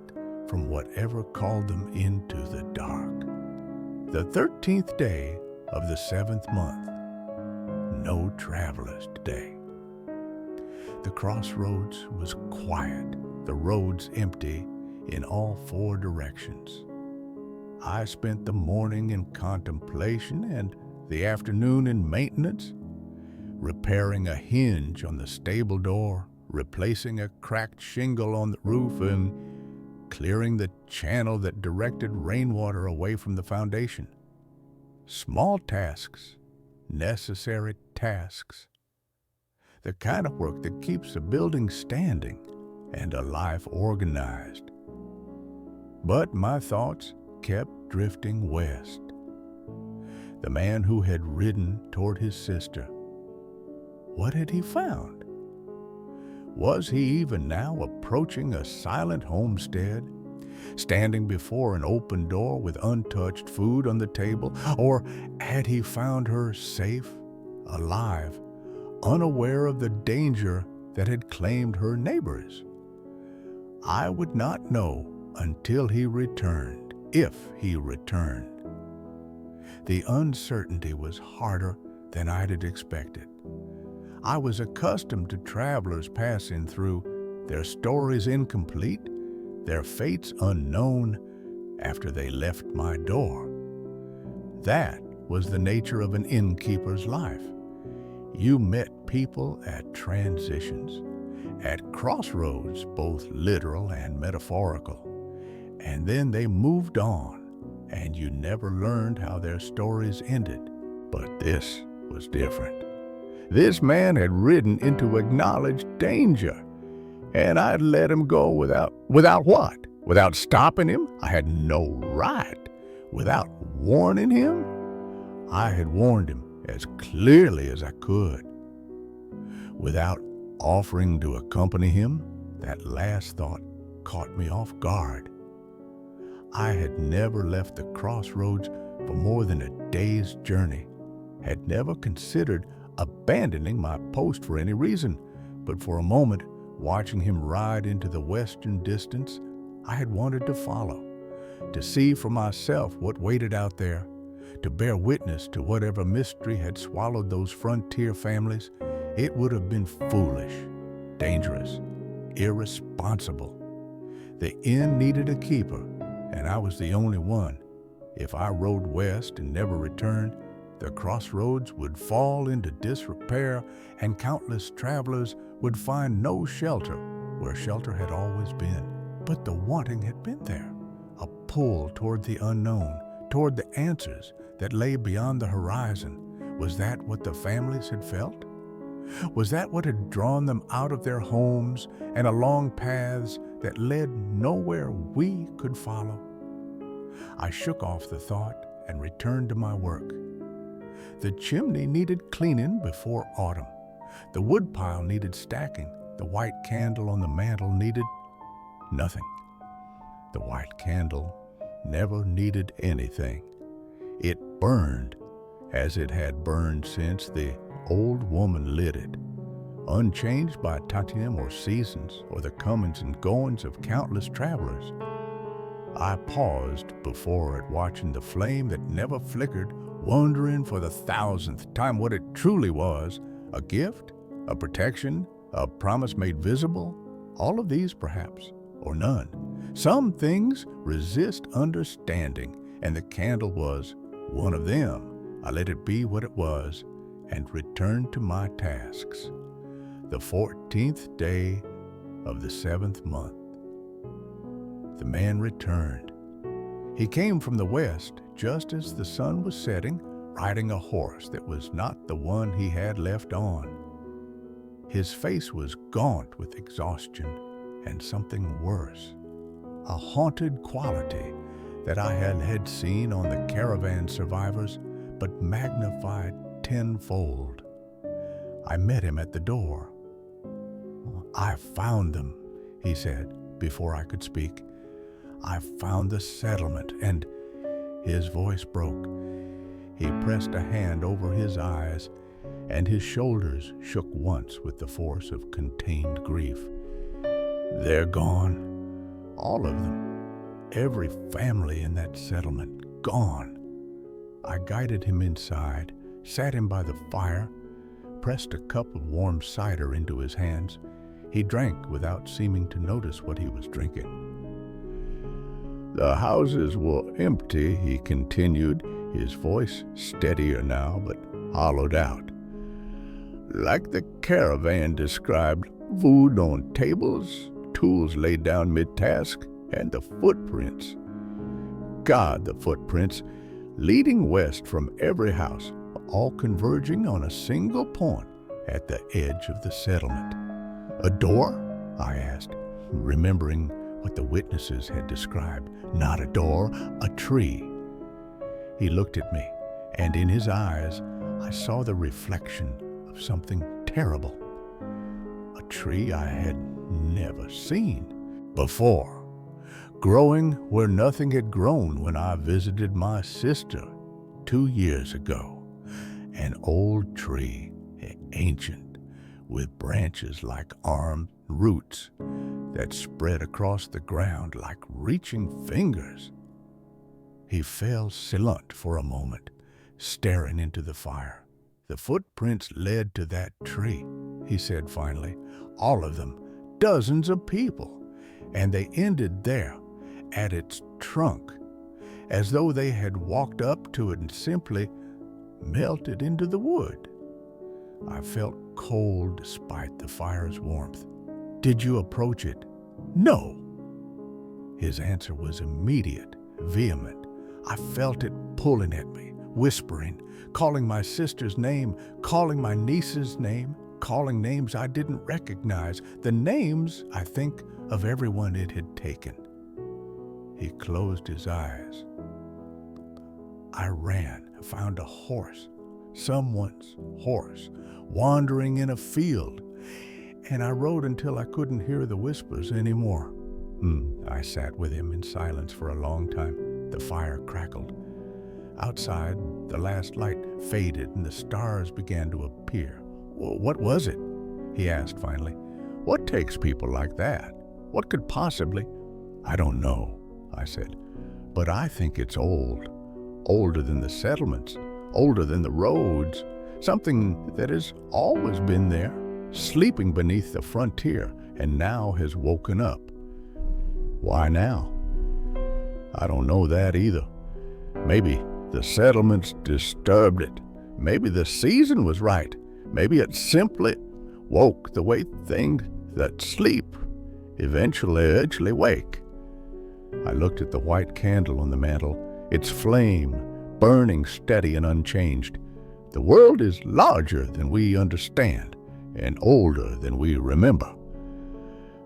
from whatever called them into the dark. The 13th day of the 7th month. No travelers today. The crossroads was quiet, the roads empty in all four directions. I spent the morning in contemplation and the afternoon in maintenance, repairing a hinge on the stable door, replacing a cracked shingle on the roof, and clearing the channel that directed rainwater away from the foundation. Small tasks, necessary tasks. The kind of work that keeps a building standing and a life organized. But my thoughts kept drifting west. The man who had ridden toward his sister. What had he found? Was he even now approaching a silent homestead, standing before an open door with untouched food on the table? Or had he found her safe, alive, unaware of the danger that had claimed her neighbors? I would not know until he returned, if he returned. The uncertainty was harder than I had expected. I was accustomed to travelers passing through, their stories incomplete, their fates unknown after they left my door. That was the nature of an innkeeper's life. You met people at transitions, at crossroads, both literal and metaphorical, and then they moved on, and you never learned how their stories ended. But this was different. This man had ridden into acknowledged danger, and I'd let him go without what? Without stopping him? I had no right. Without warning him? I had warned him as clearly as I could. Without offering to accompany him, that last thought caught me off guard. I had never left the crossroads for more than a day's journey, had never considered abandoning my post for any reason, but for a moment, watching him ride into the western distance, I had wanted to follow, to see for myself what waited out there, to bear witness to whatever mystery had swallowed those frontier families. It would have been foolish, dangerous, irresponsible. The inn needed a keeper, and I was the only one. If I rode west and never returned, the crossroads would fall into disrepair, and countless travelers would find no shelter where shelter had always been. But the wanting had been there, a pull toward the unknown, toward the answers that lay beyond the horizon. Was that what the families had felt? Was that what had drawn them out of their homes and along paths that led nowhere we could follow? I shook off the thought and returned to my work. The chimney needed cleaning before autumn. The woodpile needed stacking. The white candle on the mantel needed nothing. The white candle never needed anything. It burned as it had burned since the old woman lit it, unchanged by time or seasons or the comings and goings of countless travelers. I paused before it, watching the flame that never flickered, wondering for the 1,000th time what it truly was: a gift, a protection, a promise made visible. All of these perhaps, or none. Some things resist understanding, and the candle was one of them. I let it be what it was and returned to my tasks. The 14th day of the 7th month. The man returned. He came from the west just as the sun was setting, riding a horse that was not the one he had left on. His face was gaunt with exhaustion and something worse, a haunted quality that I had seen on the Caravan survivors, but magnified tenfold. I met him at the door. "I found them," he said before I could speak. "I found the settlement," and his voice broke. He pressed a hand over his eyes, and his shoulders shook once with the force of contained grief. "They're gone, all of them. Every family in that settlement gone." I guided him inside, sat him by the fire, pressed a cup of warm cider into his hands. He drank without seeming to notice what he was drinking. "The houses were empty," he continued, his voice steadier now but hollowed out. "Like the Caravan described, food on tables, tools laid down mid-task, and the footprints. God, the footprints, leading west from every house, all converging on a single point at the edge of the settlement." "A door?" I asked, remembering what the witnesses had described. "Not a door, a tree." He looked at me, and in his eyes I saw the reflection of something terrible. A tree I had never seen before, growing where nothing had grown when I visited my sister 2 years ago. An old tree, ancient, with branches like armed roots that spread across the ground like reaching fingers. He fell silent for a moment, staring into the fire. "The footprints led to that tree," he said finally. "All of them, dozens of people, and they ended there, at its trunk, as though they had walked up to it and simply melted into the wood. I felt cold despite the fire's warmth. "Did you approach it?" "No." His answer was immediate, vehement. I felt it pulling at me, whispering, calling my sister's name, calling my niece's name, calling names I didn't recognize, the names, I think, of everyone it had taken. He closed his eyes. I ran, found a horse, someone's horse, wandering in a field, and I rode until I couldn't hear the whispers anymore. I sat with him in silence for a long time. The fire crackled. Outside, the last light faded and the stars began to appear. "What was it?" he asked finally. "What takes people like that? What could possibly—" "I don't know," I said, "but I think it's old. Older than the settlements, older than the roads, something that has always been there, sleeping beneath the frontier, and now has woken up." "Why now?" "I don't know that either. Maybe the settlements disturbed it. Maybe the season was right. Maybe it simply woke the way things that sleep eventually wake." I looked at the white candle on the mantel, its flame burning steady and unchanged. "The world is larger than we understand and older than we remember.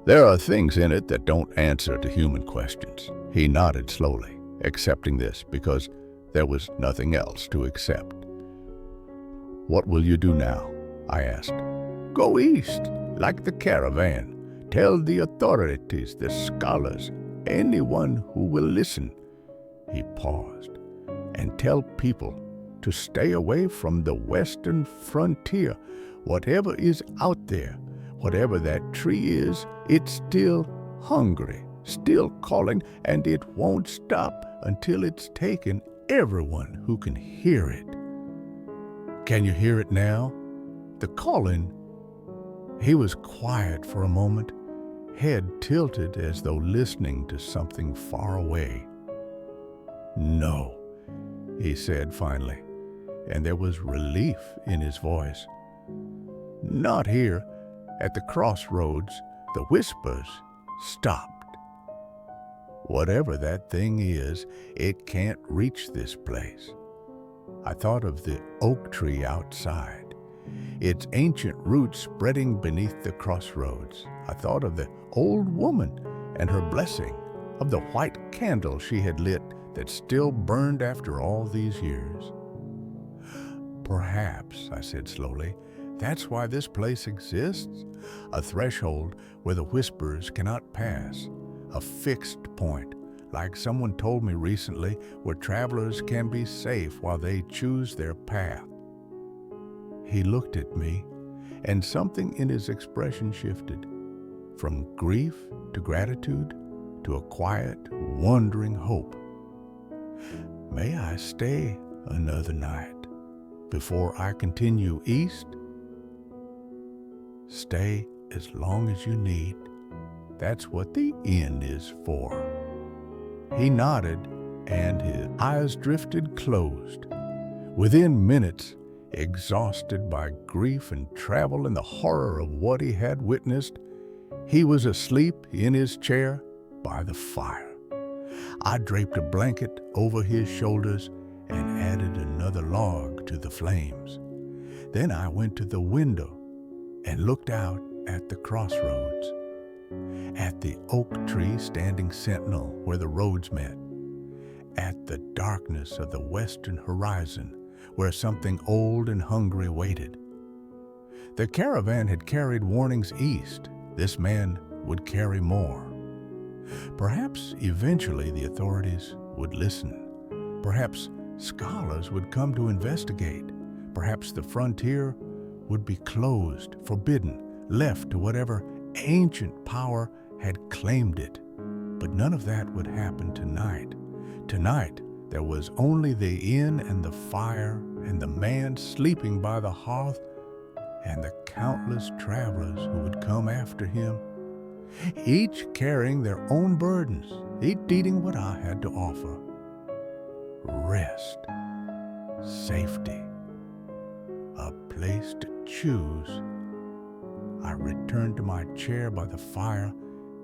There are things in it that don't answer to human questions." He nodded slowly, accepting this because there was nothing else to accept. "What will you do now?" I asked. "Go east, like the Caravan. Tell the authorities, the scholars, anyone who will listen." He paused. "And tell people to stay away from the western frontier. Whatever is out there, whatever that tree is, it's still hungry, still calling, and it won't stop until it's taken everyone who can hear it." "Can you hear it now? The calling?" He was quiet for a moment, head tilted as though listening to something far away. "No," he said finally, and there was relief in his voice. "Not here. At the crossroads, the whispers stopped. Whatever that thing is, it can't reach this place." I thought of the oak tree outside, its ancient roots spreading beneath the crossroads. I thought of the old woman and her blessing, of the white candle she had lit that still burned after all these years. "Perhaps," I said slowly, "that's why this place exists. A threshold where the whispers cannot pass. A fixed point, like someone told me recently, where travelers can be safe while they choose their path." He looked at me, and something in his expression shifted, from grief to gratitude to a quiet, wondering hope. "May I stay another night before I continue east?" "Stay as long as you need. That's what the inn is for." He nodded, and his eyes drifted closed. Within minutes, exhausted by grief and travel and the horror of what he had witnessed, he was asleep in his chair by the fire. I draped a blanket over his shoulders and added another log to the flames. Then I went to the window and looked out at the crossroads, at the oak tree standing sentinel where the roads met, at the darkness of the western horizon where something old and hungry waited. The caravan had carried warnings east. This man would carry more. Perhaps eventually the authorities would listen. Perhaps scholars would come to investigate. Perhaps the frontier would be closed, forbidden, left to whatever ancient power had claimed it. But none of that would happen tonight. Tonight, there was only the inn and the fire and the man sleeping by the hearth and the countless travelers who would come after him each carrying their own burdens, each needing what I had to offer: rest, safety, a place to choose. I returned to my chair by the fire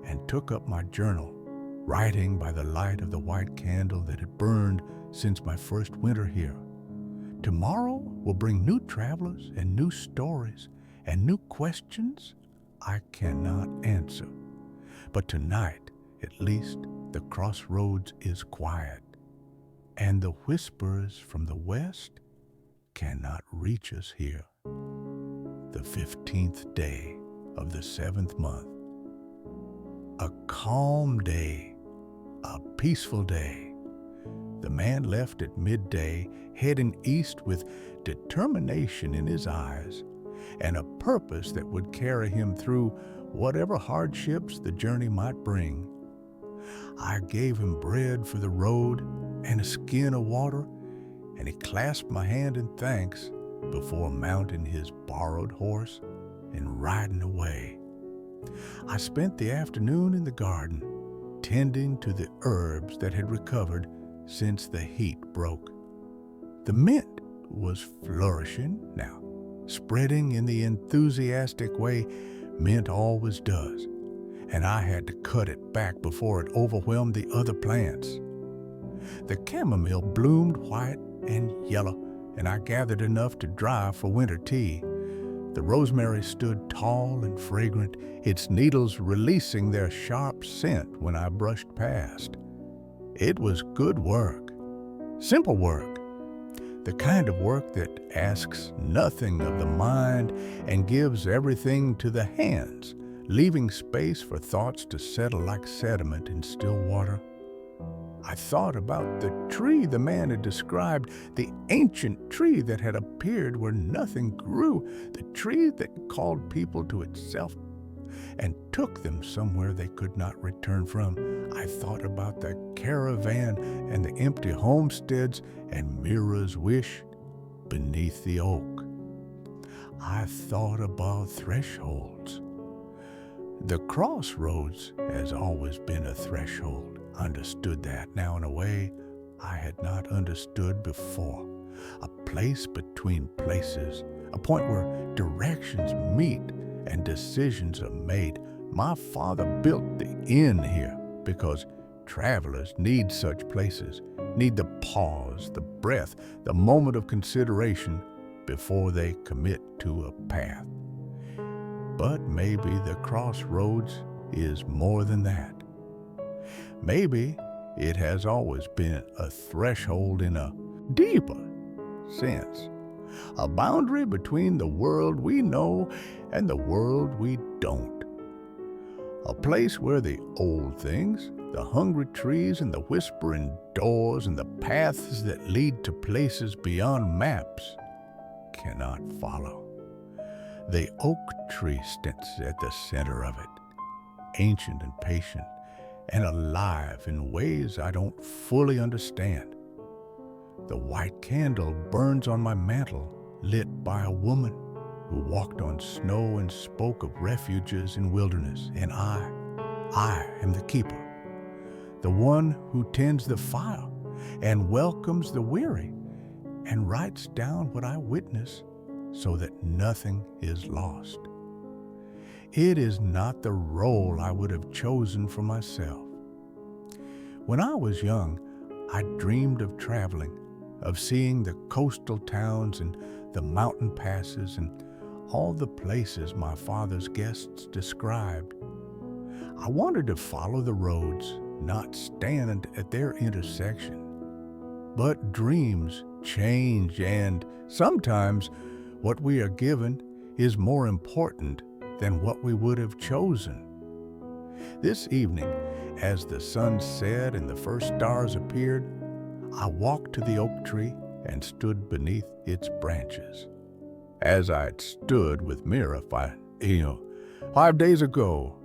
and took up my journal, writing by the light of the white candle that had burned since my first winter here. Tomorrow will bring new travelers and new stories and new questions I cannot answer. But tonight, at least, the crossroads is quiet, and the whispers from the west cannot reach us here. The 15th day of the 7th month. A calm day, a peaceful day. The man left at midday, heading east with determination in his eyes and a purpose that would carry him through whatever hardships the journey might bring. I gave him bread for the road and a skin of water, and he clasped my hand in thanks before mounting his borrowed horse and riding away. I spent the afternoon in the garden, tending to the herbs that had recovered since the heat broke. The mint was flourishing now, spreading in the enthusiastic way mint always does, and I had to cut it back before it overwhelmed the other plants. The chamomile bloomed white and yellow, and I gathered enough to dry for winter tea. The rosemary stood tall and fragrant, its needles releasing their sharp scent when I brushed past. It was good work, simple work, the kind of work that asks nothing of the mind and gives everything to the hands, leaving space for thoughts to settle like sediment in still water. I thought about the tree the man had described, the ancient tree that had appeared where nothing grew, the tree that called people to itself and took them somewhere they could not return from. I thought about the caravan and the empty homesteads and Mira's wish beneath the oak. I thought about thresholds. The crossroads has always been a threshold. Understood that now in a way I had not understood before. A place between places, a point where directions meet and decisions are made. My father built the inn here because travelers need such places, need the pause, the breath, the moment of consideration before they commit to a path. But maybe the crossroads is more than that. Maybe it has always been a threshold in a deeper sense, a boundary between the world we know and the world we don't. A place where the old things, the hungry trees and the whispering doors and the paths that lead to places beyond maps cannot follow. The oak tree stands at the center of it, ancient and patient, and alive in ways I don't fully understand. The white candle burns on my mantle, lit by a woman who walked on snow and spoke of refuges in wilderness. And I am the keeper, the one who tends the fire and welcomes the weary and writes down what I witness so that nothing is lost. It is not the role I would have chosen for myself. When I was young, I dreamed of traveling, of seeing the coastal towns and the mountain passes and all the places my father's guests described. I wanted to follow the roads, not stand at their intersection. But dreams change, and sometimes what we are given is more important than what we would have chosen. This evening, as the sun set and the first stars appeared, I walked to the oak tree and stood beneath its branches. As I had stood with Mira 5 days ago,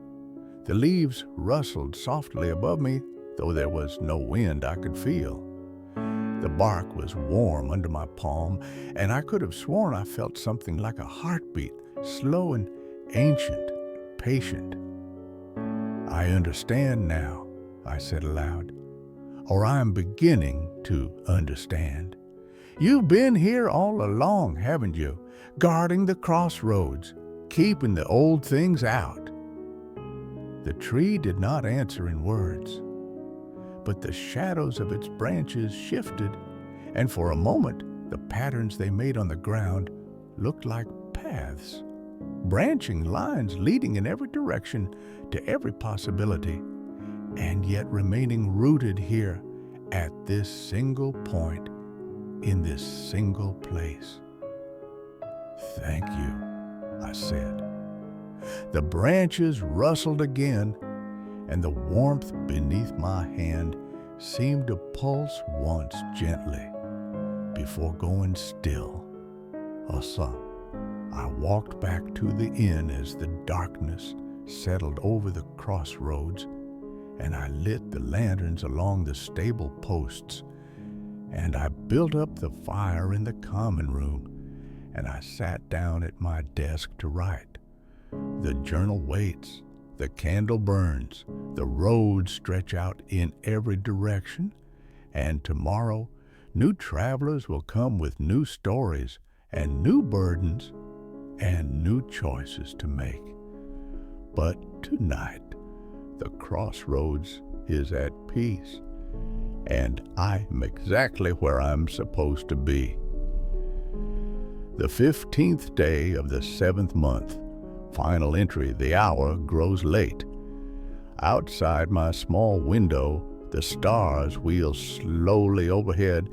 the leaves rustled softly above me, though there was no wind I could feel. The bark was warm under my palm, and I could have sworn I felt something like a heartbeat, slow and ancient, patient. I understand now, I said aloud, or I am beginning to understand. You've been here all along, haven't you? Guarding the crossroads, keeping the old things out. The tree did not answer in words, but the shadows of its branches shifted, and for a moment the patterns they made on the ground looked like paths, branching lines leading in every direction to every possibility, and yet remaining rooted here at this single point, in this single place. Thank you, I said. The branches rustled again, and the warmth beneath my hand seemed to pulse once gently before going still. I walked back to the inn as the darkness settled over the crossroads, and I lit the lanterns along the stable posts, and I built up the fire in the common room, and I sat down at my desk to write. The journal waits, the candle burns, the roads stretch out in every direction, and tomorrow new travelers will come with new stories and new burdens and new choices to make. But tonight, the crossroads is at peace, and I'm exactly where I'm supposed to be. The 15th day of the 7th month, final entry, the hour grows late. Outside my small window, the stars wheel slowly overhead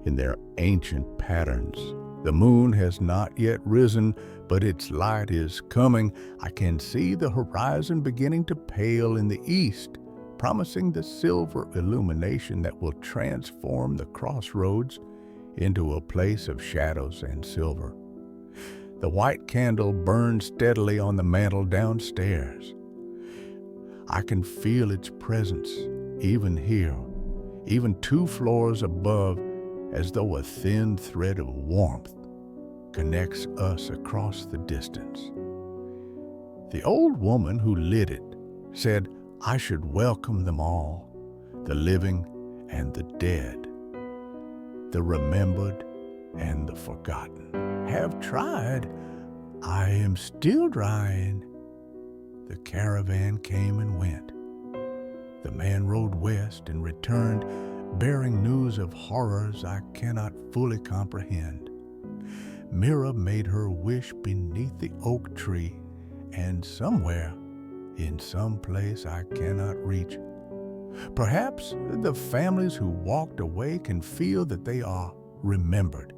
in their ancient patterns. The moon has not yet risen, but its light is coming. I can see the horizon beginning to pale in the east, promising the silver illumination that will transform the crossroads into a place of shadows and silver. The white candle burns steadily on the mantel downstairs. I can feel its presence even here, even 2 floors above, as though a thin thread of warmth connects us across the distance. The old woman who lit it said I should welcome them all, the living and the dead, the remembered and the forgotten. Have tried. I am still trying. The caravan came and went. The man rode west and returned, bearing news of horrors I cannot fully comprehend. Mira made her wish beneath the oak tree, and somewhere, in some place I cannot reach, perhaps the families who walked away can feel that they are remembered.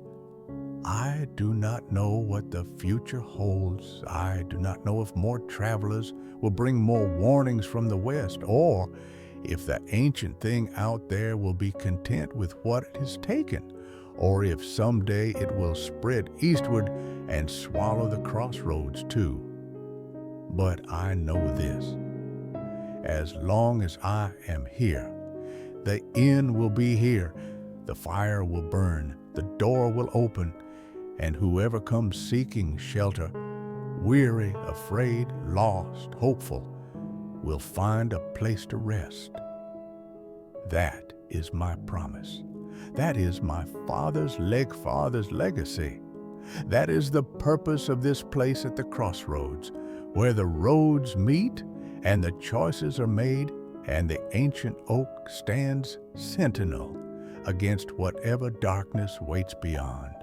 I do not know what the future holds. I do not know if more travelers will bring more warnings from the west, or if the ancient thing out there will be content with what it has taken, or if someday it will spread eastward and swallow the crossroads too. But I know this: as long as I am here, the inn will be here, the fire will burn, the door will open, and whoever comes seeking shelter, weary, afraid, lost, hopeful, will find a place to rest. That is my promise. That is my father's legacy. That is the purpose of this place at the crossroads, where the roads meet and the choices are made, and the ancient oak stands sentinel against whatever darkness waits beyond.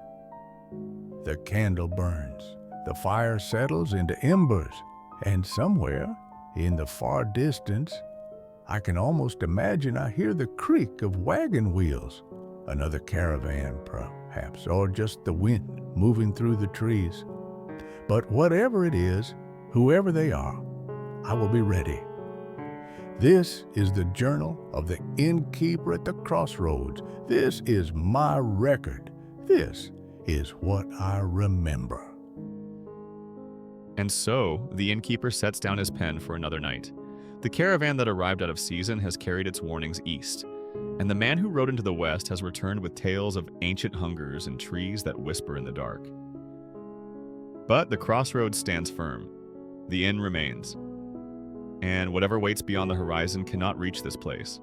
The candle burns, the fire settles into embers, and somewhere in the far distance, I can almost imagine I hear the creak of wagon wheels, another caravan perhaps, or just the wind moving through the trees. But whatever it is, whoever they are, I will be ready. This is the journal of the innkeeper at the crossroads. This is my record. This is what I remember. And so, the innkeeper sets down his pen for another night. The caravan that arrived out of season has carried its warnings east, and the man who rode into the west has returned with tales of ancient hungers and trees that whisper in the dark. But the crossroads stands firm. The inn remains. and whatever waits beyond the horizon cannot reach this place.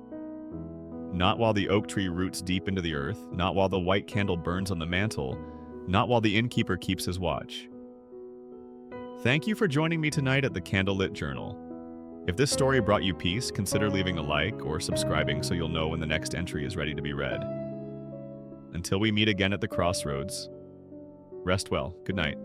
Not while the oak tree roots deep into the earth, not while the white candle burns on the mantle, not while the innkeeper keeps his watch. Thank you for joining me tonight at the Candlelit Journal. If this story brought you peace, consider leaving a like or subscribing so you'll know when the next entry is ready to be read. Until we meet again at the crossroads, rest well. Good night.